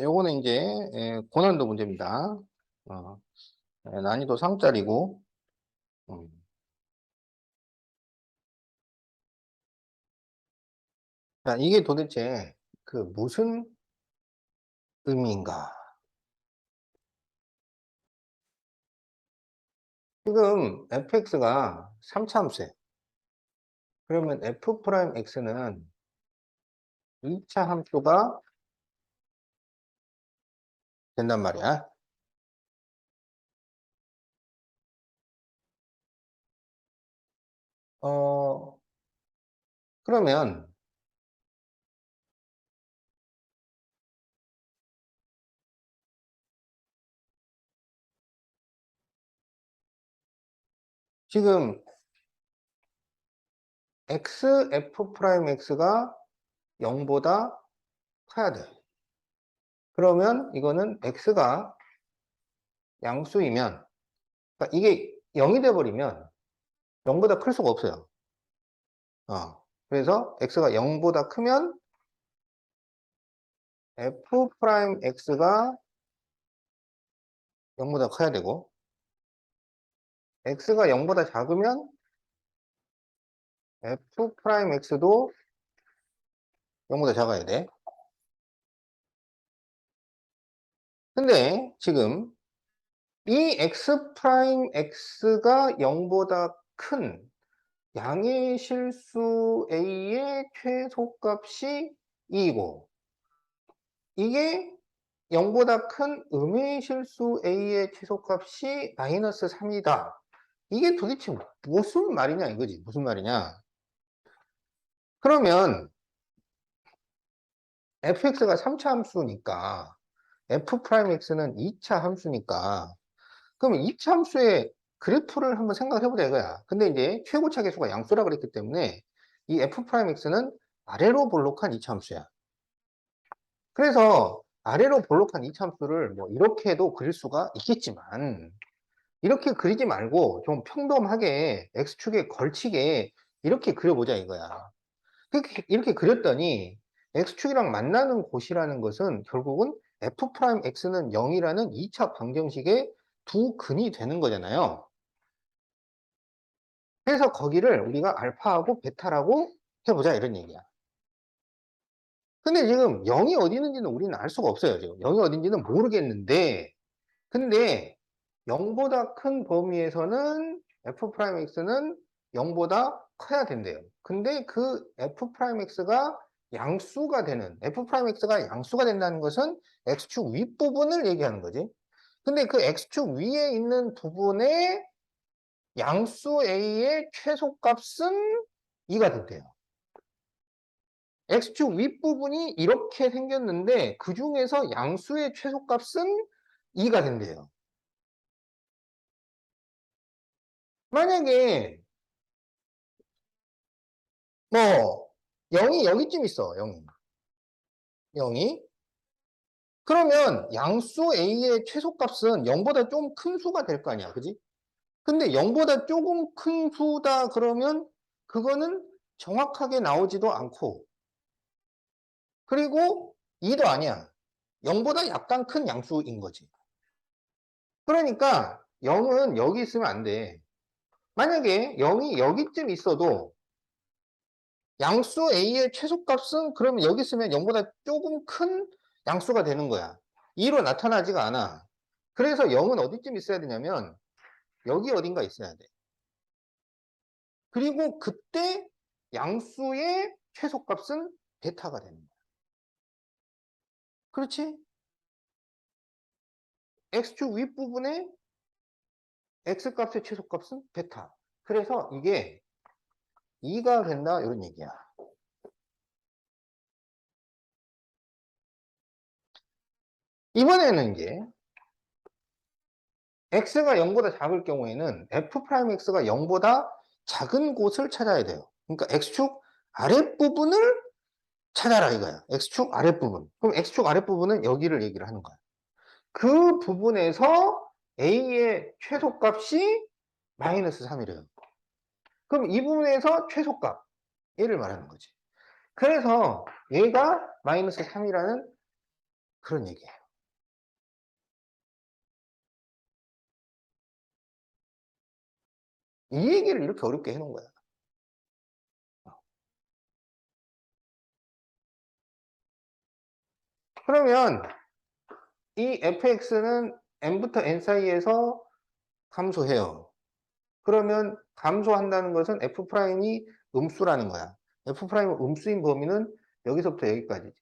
요거는 이제 고난도 문제입니다. 난이도 3짜리고 음. 자, 이게 도대체 그 무슨 의미인가? 지금 fx가 3차 함수예요. 그러면 f 프라임 x는 2차 함수가 된단 말이야. 어, 그러면 지금 f 프라임 x가 0보다 커야 돼. 그러면 이거는 x가 양수이면, 그러니까 이게 0이 돼버리면 0보다 클 수가 없어요. 그래서 x가 0보다 크면 f 프라임 x가 0보다 커야 되고, x가 0보다 작으면 f 프라임 x도 0보다 작아야 돼. 근데 지금 이 x 프라임 x가 0보다 큰 양의 실수 a의 최소값이 2이고, 이게 0보다 큰 음의 실수 a의 최소값이 마이너스 3이다. 이게 도대체 무슨 말이냐 이거지. 무슨 말이냐. 그러면 fx가 3차 함수니까 f 프라임 x는 2차 함수니까, 그러면 2차 함수의 그래프를 한번 생각해 보자 이거야. 근데 이제 최고차 계수가 양수라 그랬기 때문에 이 f 프라임 x는 아래로 볼록한 2차 함수야. 그래서 아래로 볼록한 2차 함수를 뭐 이렇게도 그릴 수가 있겠지만, 이렇게 그리지 말고 좀 평범하게 x축에 걸치게 이렇게 그려보자 이거야. 이렇게 그렸더니 x축이랑 만나는 곳이라는 것은 결국은 f 프라임 x는 0이라는 2차 방정식의 두 근이 되는 거잖아요. 그래서 거기를 우리가 알파하고 베타라고 해보자 이런 얘기야. 근데 지금 0이 어디 있는지는 우리는 알 수가 없어요. 지금 0이 어딘지는 모르겠는데, 근데 0보다 큰 범위에서는 f 프라임 x는 0보다 커야 된대요. 근데 그 f 프라임 x가 양수가 되는, f 프라임 x가 양수가 된다는 것은 x축 윗부분을 얘기하는 거지. 근데 그 x축 위에 있는 부분에 양수 a의 최소값은 2가 된대요. x축 윗부분이 이렇게 생겼는데 그 중에서 양수의 최소값은 2가 된대요. 만약에 뭐 0이 여기쯤 있어. 0이. 그러면 양수 a의 최소값은 0보다 좀 큰 수가 될 거 아니야. 그지? 근데 0보다 조금 큰 수다 그러면 그거는 정확하게 나오지도 않고, 그리고 2도 아니야. 0보다 약간 큰 양수인 거지. 그러니까 0은 여기 있으면 안 돼. 만약에 0이 여기쯤 있어도 양수 a의 최소값은 그러면 여기 있으면 0보다 조금 큰 양수가 되는 거야. 2로 나타나지가 않아. 그래서 0은 어디쯤 있어야 되냐면 여기 어딘가 있어야 돼. 그리고 그때 양수의 최소값은 베타가 되는 거야. 그렇지? x축 윗부분에 x값의 최소값은 베타. 그래서 이게 2가 된다 이런 얘기야. 이번에는 이제 x가 0보다 작을 경우에는 f 프라임 x가 0보다 작은 곳을 찾아야 돼요. 그러니까 x축 아랫부분을 찾아라 이거야. x축 아랫부분. 그럼 x축 아랫부분은 여기를 얘기를 하는 거야. 그 부분에서 a의 최소값이 마이너스 3이래요. 그럼 이 부분에서 최소값, 얘를 말하는 거지. 그래서 얘가 마이너스 3이라는 그런 얘기예요. 이 얘기를 이렇게 어렵게 해놓은 거야. 그러면 이 fx는 n부터 n 사이에서 감소해요. 그러면 감소한다는 것은 f'이 음수라는 거야. f'이 음수인 범위는 여기서부터 여기까지지.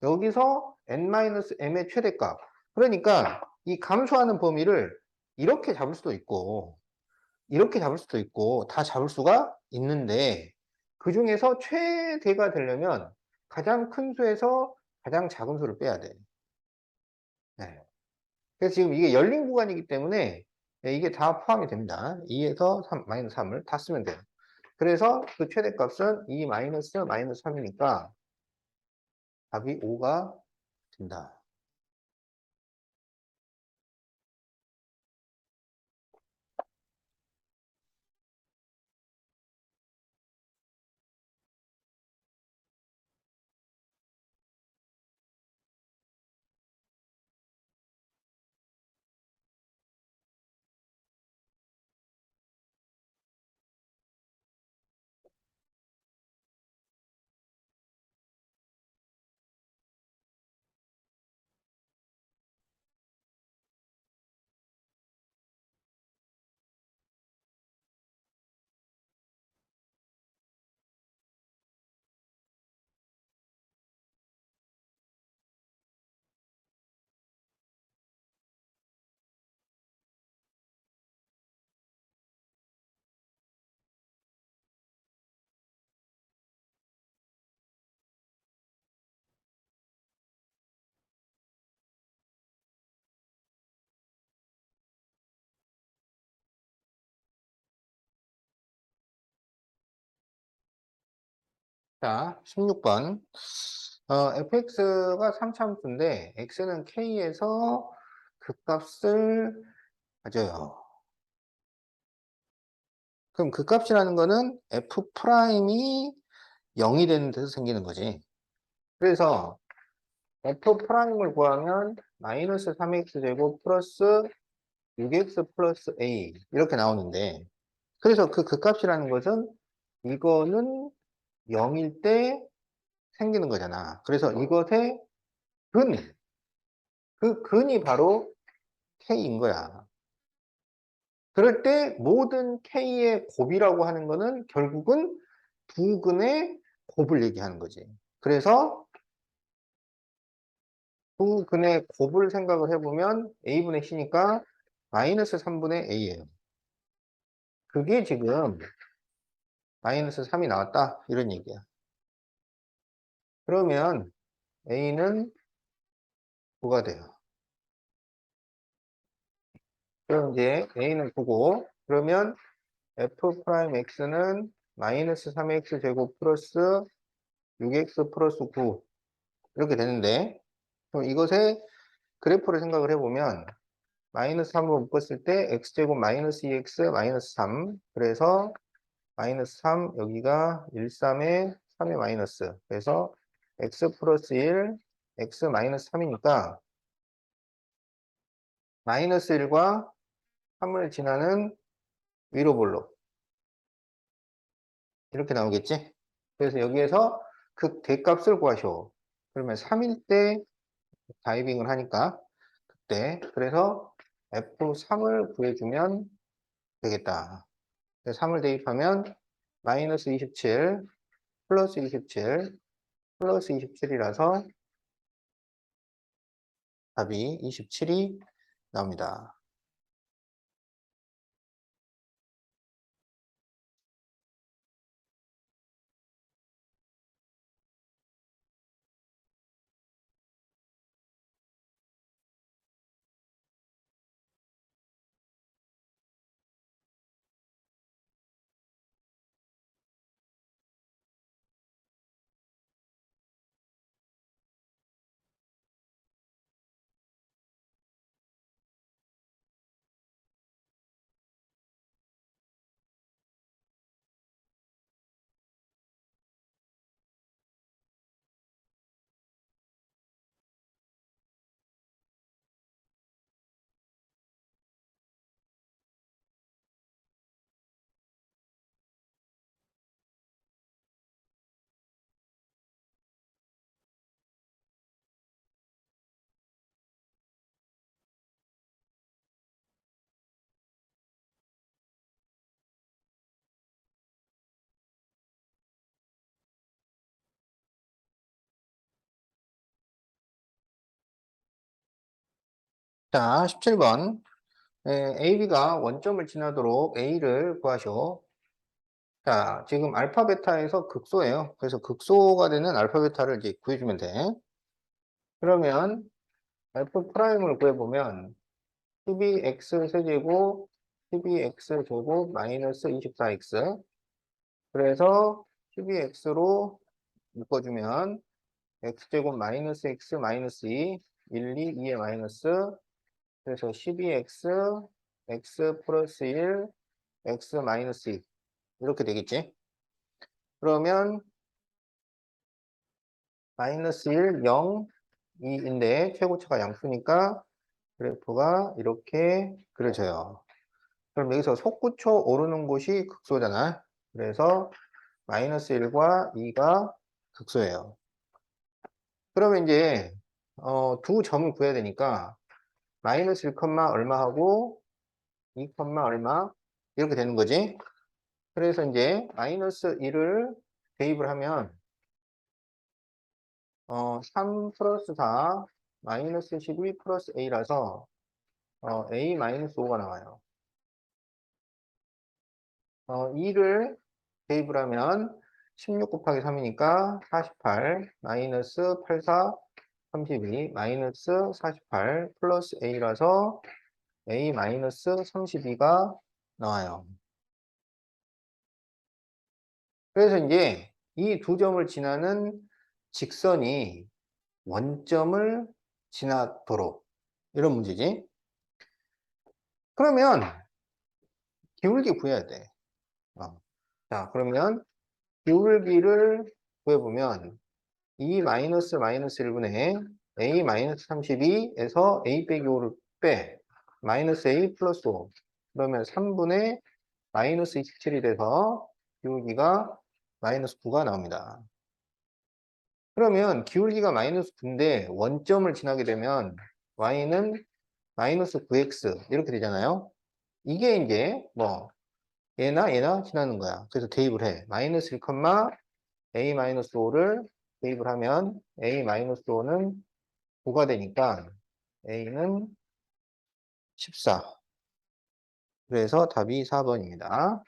여기서 n-m의 최대값. 그러니까 이 감소하는 범위를 이렇게 잡을 수도 있고 이렇게 잡을 수도 있고 다 잡을 수가 있는데 그 중에서 최대가 되려면 가장 큰 수에서 가장 작은 수를 빼야 돼. 네. 그래서 지금 이게 열린 구간이기 때문에 이게 다 포함이 됩니다. 2에서 3, 마이너스 3을 다 쓰면 돼요. 그래서 그 최대값은 2 마이너스 3이니까 답이 5가 된다. 자, 16번. fx가 3차함수인데 x는 k에서 극값을 가져요. 그럼 극값이라는 거는 f'이 0이 되는 데서 생기는 거지. 그래서 f'을 구하면 마이너스 3x제곱 플러스 6x 플러스 a 이렇게 나오는데 그래서 그 극값이라는 것은 이거는 0일 때 생기는 거잖아. 그래서 이것의 근, 그 근이 바로 k인 거야. 그럴 때 모든 k의 곱이라고 하는 거는 결국은 두 근의 곱을 얘기하는 거지. 그래서 두 근의 곱을 생각을 해보면 a분의 c니까 마이너스 3분의 a예요. 그게 지금 마이너스 3이 나왔다 이런 얘기야. 그러면 a는 9가 돼요. 그럼 이제 a는 9고 그러면 f'x는 마이너스 3x 제곱 플러스 6x 플러스 9 이렇게 되는데 그럼 이것의 그래프를 생각을 해보면 마이너스 3으로 묶었을 때 x제곱 마이너스 2x 마이너스 3 그래서 마이너스 3 여기가 1, 3에 3의 마이너스 그래서 x 플러스 1 x 마이너스 3이니까 마이너스 1과 3을 지나는 위로 볼록 이렇게 나오겠지? 그래서 여기에서 극대값을 구하셔. 그러면 3일 때 다이빙을 하니까 그때 그래서 F3을 구해주면 되겠다. 3을 대입하면 마이너스 27 플러스 27 플러스 27이라서 답이 27이 나옵니다. 자, 17번. AB가 원점을 지나도록 A를 구하시오. 자, 지금 알파, 베타에서 극소예요. 그래서 극소가 되는 알파, 베타를 이제 구해주면 돼. 그러면 F 프라임을 구해보면 12x 세제곱 12x 제곱 마이너스 24x. 그래서 12x로 묶어주면 x제곱 마이너스 x 마이너스 2 1, 2, 2의 마이너스. 그래서 12x x 플러스 1 x 마이너스 2 이렇게 되겠지. 그러면 마이너스 1, 0, 2인데 최고차가 양수니까 그래프가 이렇게 그려져요. 그럼 여기서 솟구쳐 오르는 곳이 극소잖아. 그래서 마이너스 1과 2가 극소예요. 그러면 이제 두 점을 구해야 되니까 마이너스 1, 얼마 하고 2, 얼마 이렇게 되는 거지. 그래서 이제 마이너스 1을 대입을 하면 3 플러스 4 마이너스 12 플러스 A라서 A 마이너스 5가 나와요. 2를 대입을 하면 16 곱하기 3이니까 48 마이너스 84 32 마이너스 48 플러스 A라서 A 마이너스 32가 나와요. 그래서 이제 이 두 점을 지나는 직선이 원점을 지나도록 이런 문제지. 그러면 기울기 구해야 돼. 자, 그러면 기울기를 구해보면 2 마이너스 마이너스 1분의 A 마이너스 32에서 A 빼기 5를 빼 마이너스 A 플러스 5 그러면 3분의 마이너스 27이 돼서 기울기가 마이너스 9가 나옵니다. 그러면 기울기가 마이너스 9인데 원점을 지나게 되면 y는 마이너스 9x 이렇게 되잖아요. 이게 이제 뭐 얘나 지나는 거야. 그래서 대입을 해. 마이너스 1, a 마이너스 5를 대입을 하면 a 마이너스 5는 9가 되니까 a는 14. 그래서 답이 4번입니다.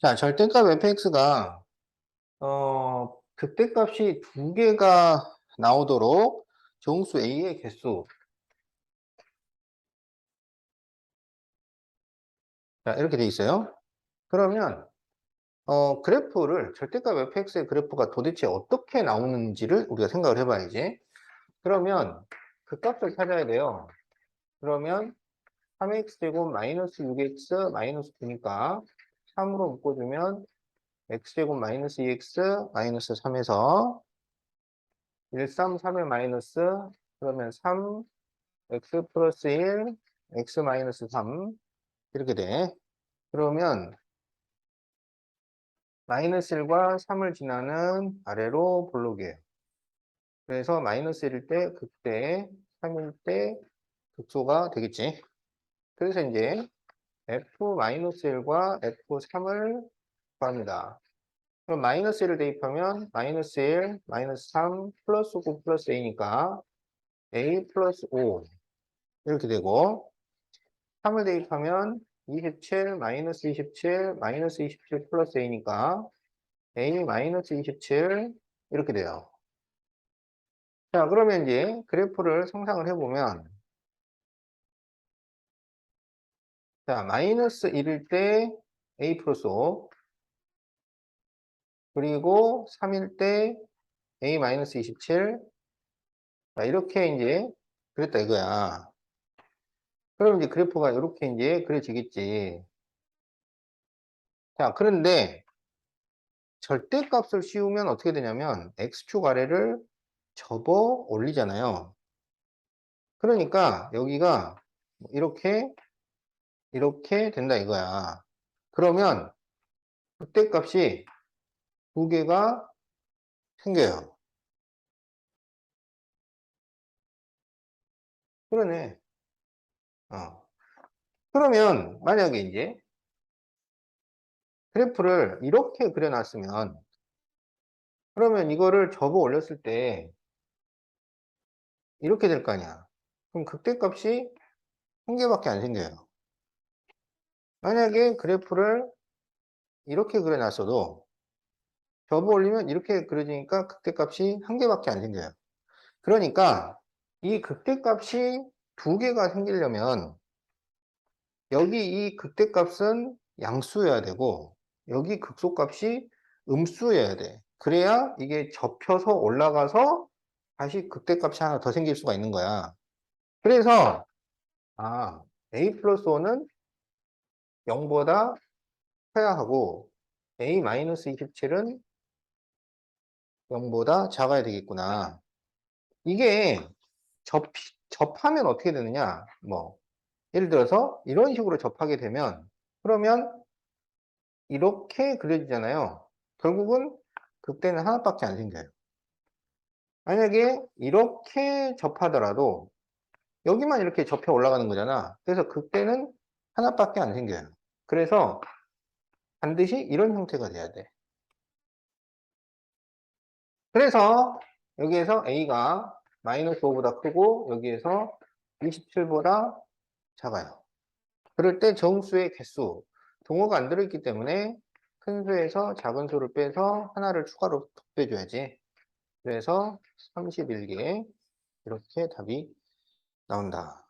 자, 절대값 fx가 극대값이 두 개가 나오도록 정수 a의 개수. 자, 이렇게 돼 있어요. 그러면 그래프를 절대값 fx의 그래프가 도대체 어떻게 나오는지를 우리가 생각을 해봐야지. 그러면 그 값을 찾아야 돼요. 그러면 3x제곱 마이너스 6x 마이너스 9니까 3으로 묶어주면 x제곱 마이너스 2x 마이너스 3에서 1, 3, 3의 마이너스 그러면 3 x 플러스 1 x 마이너스 3 이렇게 돼. 그러면 마이너스 1과 3을 지나는 아래로 볼록이에요. 그래서 마이너스 1일 때 극대, 3일 때 극소가 되겠지. 그래서 이제 F-1과 F3을 구합니다. 그럼 마이너스 1을 대입하면 마이너스 1, 마이너스 3, 플러스 9, 플러스 A니까 A 플러스 5 이렇게 되고 3을 대입하면 27, 마이너스 27, 마이너스 27 플러스 A니까 A 마이너스 27 이렇게 돼요. 자, 그러면 이제 그래프를 상상을 해보면 자, 마이너스 1일 때 A 플러스 5, 그리고 3일 때 A 마이너스 27, 자, 이렇게 이제 그랬다 이거야. 그럼 이제 그래프가 이렇게 이제 그려지겠지. 자, 그런데 절대값을 씌우면 어떻게 되냐면 X축 아래를 접어 올리잖아요. 그러니까 여기가 이렇게 된다 이거야. 그러면 극대값이 두 개가 생겨요. 그러네. 어. 그러면 만약에 이제 그래프를 이렇게 그려놨으면, 그러면 이거를 접어 올렸을 때 이렇게 될 거 아니야. 그럼 극대값이 한 개밖에 안 생겨요. 만약에 그래프를 이렇게 그려놨어도 접어 올리면 이렇게 그려지니까 극대값이 한 개밖에 안 생겨요. 그러니까 이 극대값이 두 개가 생기려면 여기 이 극대값은 양수여야 되고 여기 극소값이 음수여야 돼. 그래야 이게 접혀서 올라가서 다시 극대값이 하나 더 생길 수가 있는 거야. 그래서 A 플러스 5는 0보다 커야 하고 A 마이너스 27은 0보다 작아야 되겠구나. 이게 접하면 어떻게 되느냐? 뭐 예를 들어서 이런 식으로 접하게 되면, 그러면 이렇게 그려지잖아요. 결국은 극대는 하나밖에 안 생겨요. 만약에 이렇게 접하더라도 여기만 이렇게 접혀 올라가는 거잖아. 그래서 극대는 하나밖에 안 생겨요. 그래서 반드시 이런 형태가 돼야 돼. 그래서 여기에서 A가 마이너스 5보다 크고 여기에서 27보다 작아요. 그럴 때 정수의 개수, 동호가 안 들어있기 때문에 큰 수에서 작은 수를 빼서 하나를 추가로 더빼줘야지. 그래서 31개, 이렇게 답이 나온다.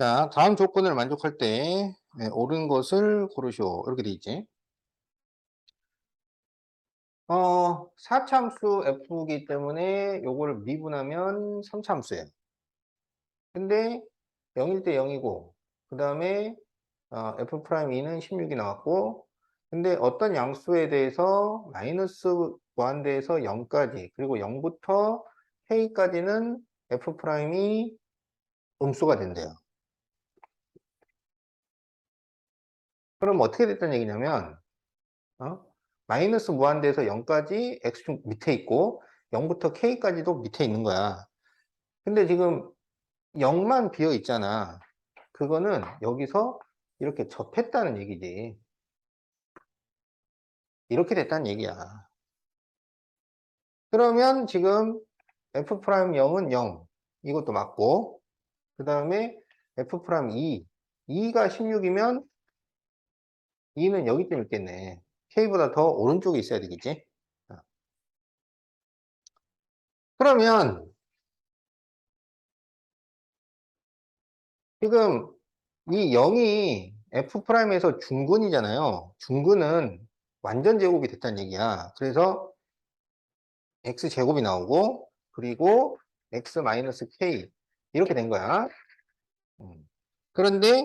자, 다음 조건을 만족할 때 옳은 것을 고르시오. 이렇게 돼 있지. 사참수 f이기 때문에 요거를 미분하면 3참수예요. 근데 0일 때 0이고, 그 다음에 f'2는 16이 나왔고, 근데 어떤 양수에 대해서 마이너스 무한대에서 0까지, 그리고 0부터 k까지는 f'이 음수가 된대요. 그럼 어떻게 됐다는 얘기냐면, 어? 마이너스 무한대에서 0까지 x축 밑에 있고, 0부터 k까지도 밑에 있는 거야. 근데 지금 0만 비어 있잖아. 그거는 여기서 이렇게 접했다는 얘기지. 이렇게 됐다는 얘기야. 그러면 지금 f'0은 0. 이것도 맞고, 그 다음에 f'2. 2가 16이면 2는 여기쯤 있겠네. k보다 더 오른쪽에 있어야 되겠지? 그러면 지금 이 0이 F'에서 중근이잖아요. 중근은 완전 제곱이 됐다는 얘기야. 그래서 X제곱이 나오고, 그리고 X-K. 이렇게 된 거야. 그런데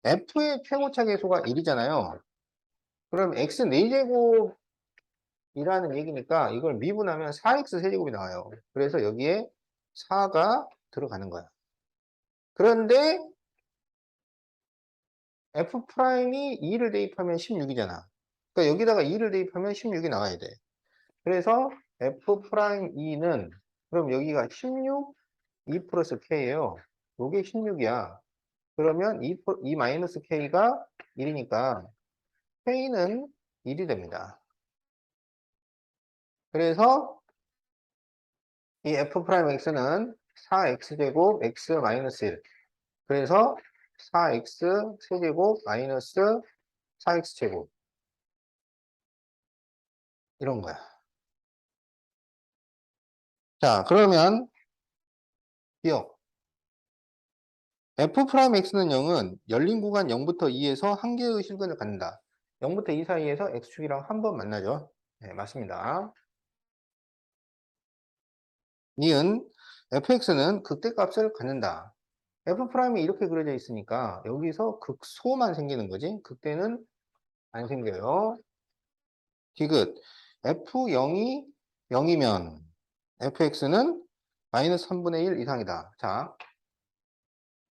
F의 최고차 계수가 1이잖아요. 그럼 X 4제곱이라는 얘기니까 이걸 미분하면 4X 세제곱이 나와요. 그래서 여기에 4가 들어가는 거야. 그런데 F'이 2를 대입하면 16이잖아. 그러니까 여기다가 2를 대입하면 16이 나와야 돼. 그래서 F'E는 그럼 여기가 16, 2 플러스 K예요. 요게 16이야. 그러면 2 마이너스 K가 1이니까 K는 1이 됩니다. 그래서 이 F'X는 4X제곱 X 마이너스 1. 그래서 4X 세제곱 마이너스 4X제곱. 이런 거야. 자, 그러면 기억. F'X는 0은 열린 구간 0부터 2에서 한 개의 실근을 갖는다. 0부터 2 사이에서 X축이랑 한 번 만나죠. 네, 맞습니다. 니은 fx는 극대값을 갖는다. F'이 이렇게 그려져 있으니까 여기서 극소만 생기는 거지. 극대는 안 생겨요. 디귿 F0이 0이면 fx는 마이너스 3분의 1 이상이다. 자,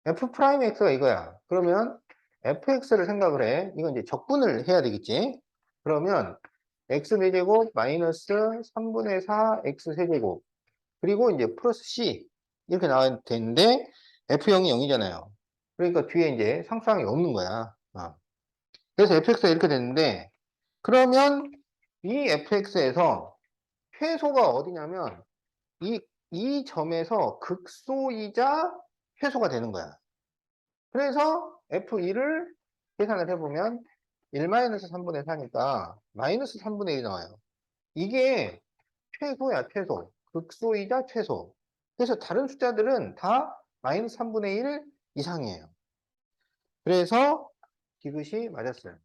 F'X가 이거야. 그러면 fx를 생각을 해. 이건 이제 적분을 해야 되겠지. 그러면 x 4제곱 마이너스 3분의 4 x 세제곱 그리고 이제 플러스 C 이렇게 나와야 되는데 F0이 0이잖아요. 그러니까 뒤에 이제 상수항이 없는 거야. 그래서 fx가 이렇게 됐는데 그러면 이 fx에서 최소가 어디냐면 이 점에서 극소이자 최소가 되는 거야. 그래서 F2를 계산을 해보면 1-3분의 4니까 마이너스 3분의 1이 나와요. 이게 최소야, 최소. 극소이자 최소. 그래서 다른 숫자들은 다 마이너스 3분의 1 이상이에요. 그래서 디귿이 맞았어요.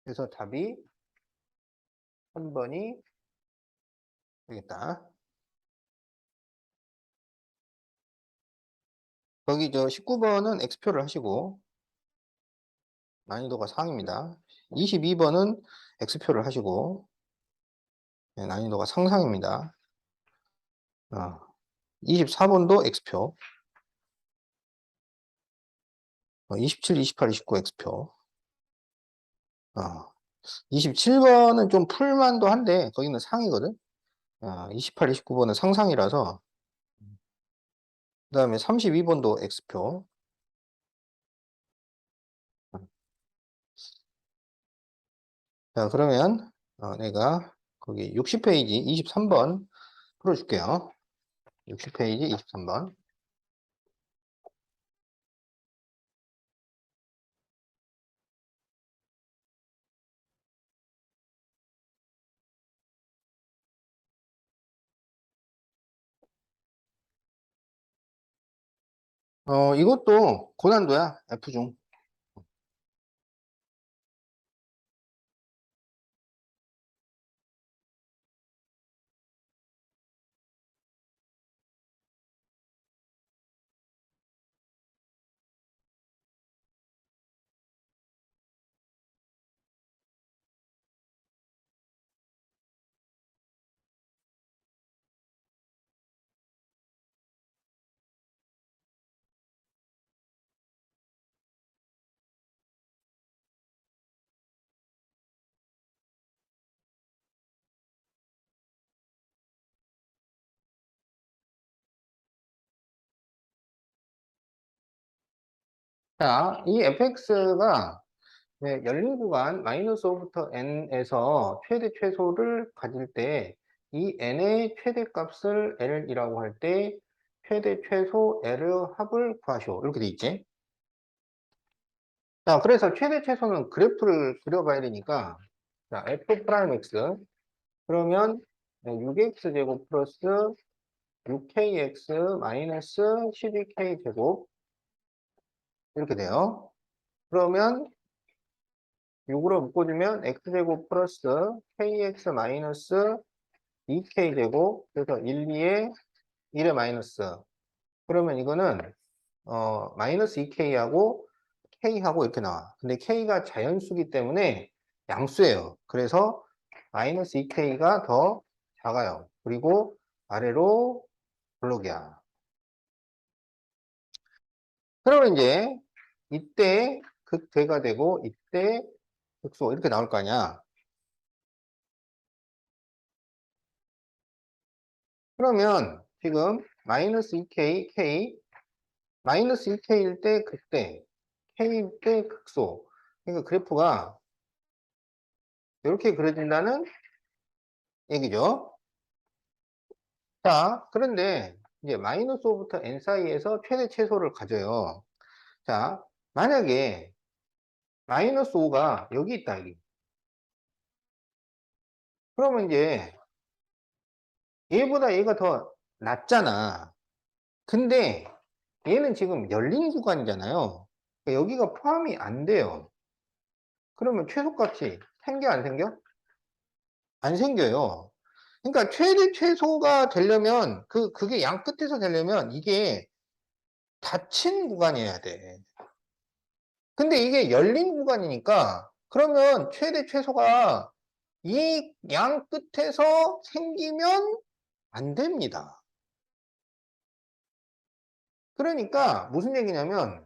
그래서 답이 3번이 되겠다. 거기 저 19번은 X표를 하시고 난이도가 상입니다. 22번은 X표를 하시고 네, 난이도가 상상입니다. 24번도 X표 27, 28, 29 X표 27번은 좀 풀만도 한데 거기는 상이거든. 28, 29번은 상상이라서 그 다음에 32번도 X표 자 그러면 내가 거기 60페이지 23번 풀어줄게요. 60페이지 23번 이것도 고난도야 F중 자, 이 fx가 열린 구간 마이너스 5부터 n에서 최대 최소를 가질 때 이 n의 최대값을 l이라고 할 때 최대 최소 L 합을 구하시오. 이렇게 돼 있지. 자, 그래서 최대 최소는 그래프를 그려봐야 되니까 자, F'X 그러면 6x 제곱 플러스 6kx 마이너스 12k 제곱 이렇게 돼요. 그러면 6으로 묶어주면 x제곱 플러스 kx 마이너스 2k제곱, 그래서 1, 2에 1의 마이너스. 그러면 이거는 마이너스 2k하고 k하고 이렇게 나와. 근데 k가 자연수기 때문에 양수예요. 그래서 마이너스 2k가 더 작아요. 그리고 아래로 블록이야. 그러면 이제 이때 극대가 되고 이때 극소 이렇게 나올 거 아니야. 그러면 지금 마이너스 2k, k 마이너스 2k일 때 극대, k일 때 극소. 그러니까 그래프가 이렇게 그려진다는 얘기죠. 자, 그런데 이제 마이너스 5부터 n 사이에서 최대 최소를 가져요. 자, 만약에 마이너스 5가 여기 있다, 여기. 그러면 이제 얘보다 얘가 더 낮잖아. 근데 얘는 지금 열린 구간이잖아요. 그러니까 여기가 포함이 안 돼요. 그러면 최소값이 생겨, 안 생겨? 안 생겨요. 그러니까 최대 최소가 되려면 그게 양 끝에서 되려면 이게 닫힌 구간이어야 돼. 근데 이게 열린 구간이니까 그러면 최대 최소가 이 양 끝에서 생기면 안 됩니다. 그러니까 무슨 얘기냐면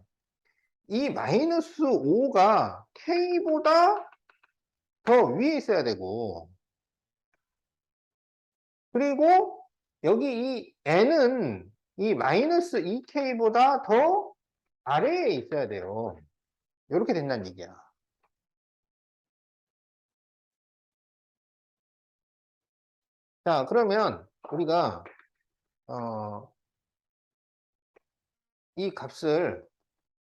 이 마이너스 5가 k보다 더 위에 있어야 되고, 그리고 여기 이 n은 이 마이너스 2k보다 더 아래에 있어야 돼요. 이렇게 된다는 얘기야. 자, 그러면 우리가 이 값을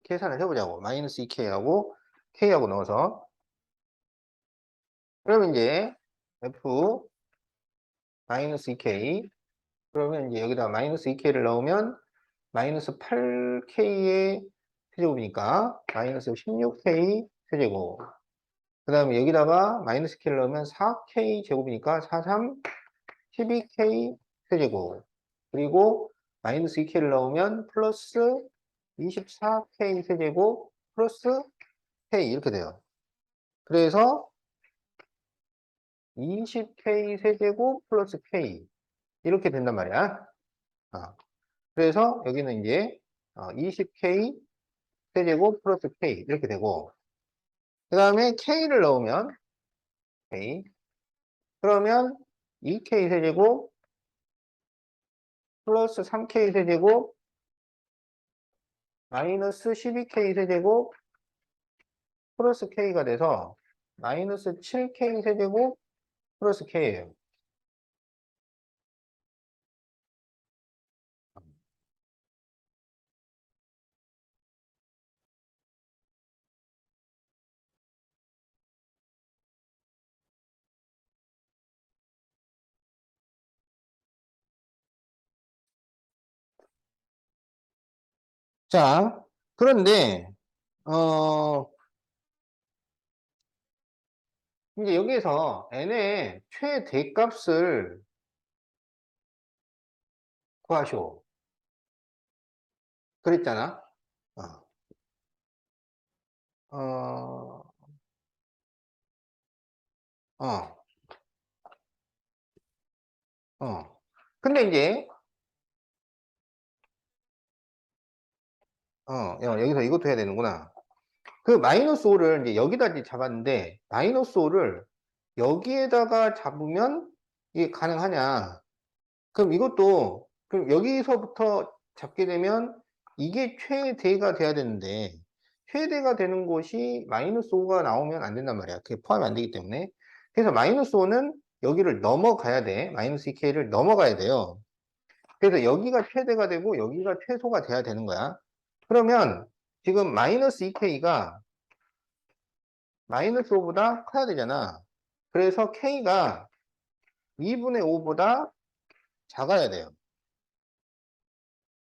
계산을 해보자고. 마이너스 2k하고 k하고 넣어서. 그러면 이제 f 마이너스 2k, 그러면 이제 여기다 마이너스 2k를 넣으면 마이너스 8k의 세제곱이니까 마이너스 16k 세제곱. 그 다음에 여기다가 마이너스 k를 넣으면 4k 제곱이니까 4, 3, 12k 세제곱. 그리고 마이너스 2k를 넣으면 플러스 24k 세제곱 플러스 k 이렇게 돼요. 그래서 20k 세제곱 플러스 k 이렇게 된단 말이야. 그래서 여기는 이제 20k 세제곱 플러스 k 이렇게 되고, 그 다음에 k를 넣으면 k, 그러면 2k 세제곱 플러스 3k 세제곱 마이너스 12k 세제곱 플러스 k가 돼서 마이너스 7k 세제곱 플러스 k예요. 자, 그런데 이제 여기에서 n의 최대값을 구하시오. 그랬잖아. 어, 어, 어, 어. 근데 이제 여기서 이것도 해야 되는구나. 그 마이너스 5를 이제 여기다 이제 잡았는데 마이너스 5를 여기에다가 잡으면 이게 가능하냐? 그럼 이것도 그럼 여기서부터 잡게 되면 이게 최대가 돼야 되는데 최대가 되는 곳이 마이너스 5가 나오면 안 된단 말이야. 그게 포함이 안 되기 때문에. 그래서 마이너스 5는 여기를 넘어가야 돼. 마이너스 2k를 넘어가야 돼요. 그래서 여기가 최대가 되고 여기가 최소가 돼야 되는 거야. 그러면 지금 마이너스 2k가 마이너스 5보다 커야 되잖아. 그래서 k가 2분의 5보다 작아야 돼요.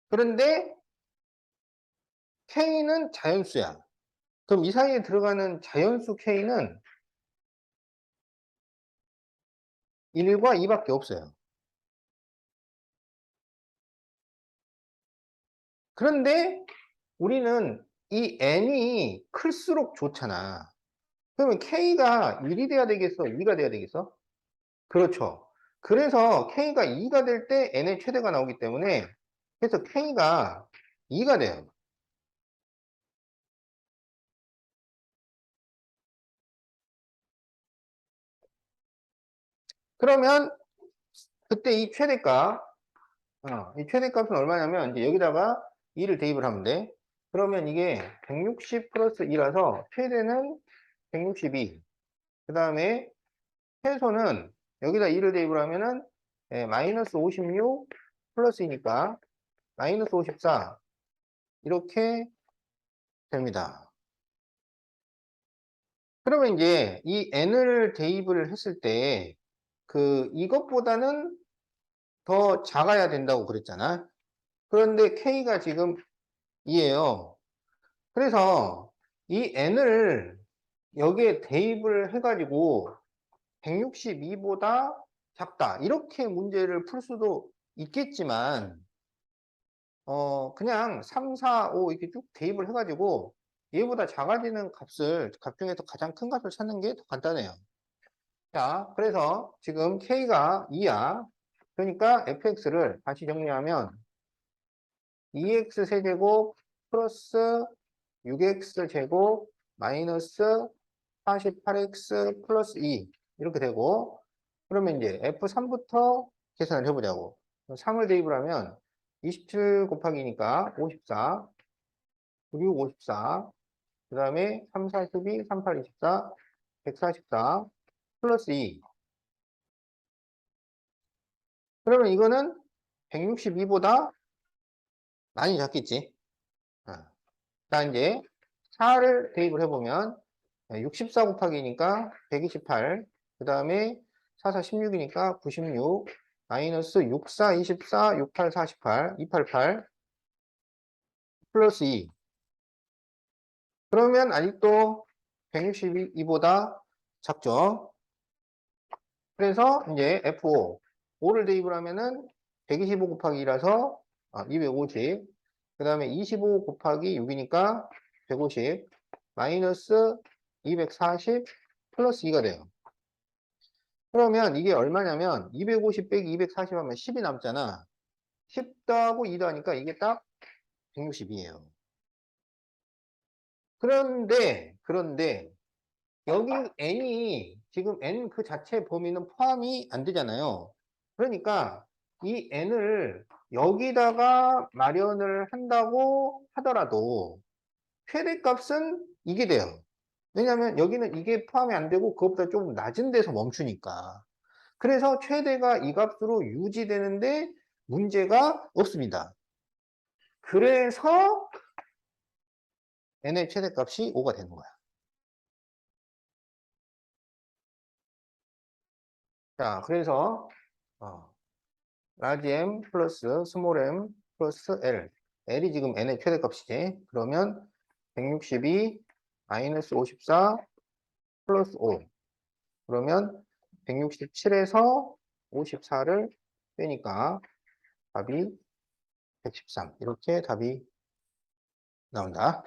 그런데 K는 자연수야. 그럼 이 사이에 들어가는 자연수 K는 1과 2밖에 없어요. 그런데 우리는 이 n이 클수록 좋잖아. 그러면 K가 1이 돼야 되겠어? 2가 돼야 되겠어? 그렇죠. 그래서 K가 2가 될 때 n의 최대가 나오기 때문에 그래서 K가 2가 돼요. 그러면 그때 이 최대값은 얼마냐면 이제 여기다가 2를 대입을 하면 돼. 그러면 이게 160 플러스 2라서 최대는 162. 그 다음에 최소는 여기다 2를 대입을 하면은 마이너스 56 플러스 2니까 마이너스 54 이렇게 됩니다. 그러면 이제 이 n을 대입을 했을 때 이것보다는 더 작아야 된다고 그랬잖아. 그런데 k가 지금 2예요. 그래서 이 n을 여기에 대입을 해가지고 162보다 작다. 이렇게 문제를 풀 수도 있겠지만, 그냥 3, 4, 5 이렇게 쭉 대입을 해가지고 얘보다 작아지는 값 중에서 가장 큰 값을 찾는 게 더 간단해요. 자, 그래서 지금 K가 2야. 그러니까 fx를 다시 정리하면 2x 세제곱 플러스 6x 제곱 마이너스 48x 플러스 2 이렇게 되고 그러면 이제 F3부터 계산을 해보자고. 3을 대입을 하면 27 곱하기니까 54, 96, 54, 그 다음에 3, 4, 12, 3, 8, 24, 144 플러스 2. 그러면 이거는 162보다 많이 작겠지. 어. 자, 이제 4를 대입을 해보면 64 곱하기니까 128, 그 다음에 4, 4, 16이니까 96, 마이너스 64, 24, 68, 48, 288, 플러스 2. 그러면 아직도 162보다 작죠? 그래서 이제 F5, 5를 대입을 하면은 125 곱하기 2라서 250, 그 다음에 25 곱하기 6이니까 150, 마이너스 240, 플러스 2가 돼요. 그러면 이게 얼마냐면 250 빼기 240 하면 10이 남잖아. 10 더하고 2 더하니까 이게 딱 160이에요. 그런데 여기 n이 지금 n 그 자체 범위는 포함이 안 되잖아요. 그러니까 이 n을 여기다가 마련을 한다고 하더라도 최대값은 이게 돼요. 왜냐하면 여기는 이게 포함이 안 되고 그것보다 좀 낮은 데서 멈추니까. 그래서 최대가 이 값으로 유지되는데 문제가 없습니다. 그래서 n의 최대값이 5가 되는 거야. 자, 그래서 라지 m 플러스 스몰 m 플러스 l. l이 지금 n의 최대값이지. 그러면 162 마이너스 54 플러스 5. 그러면 167에서 54를 빼니까 답이 113. 이렇게 답이 나온다.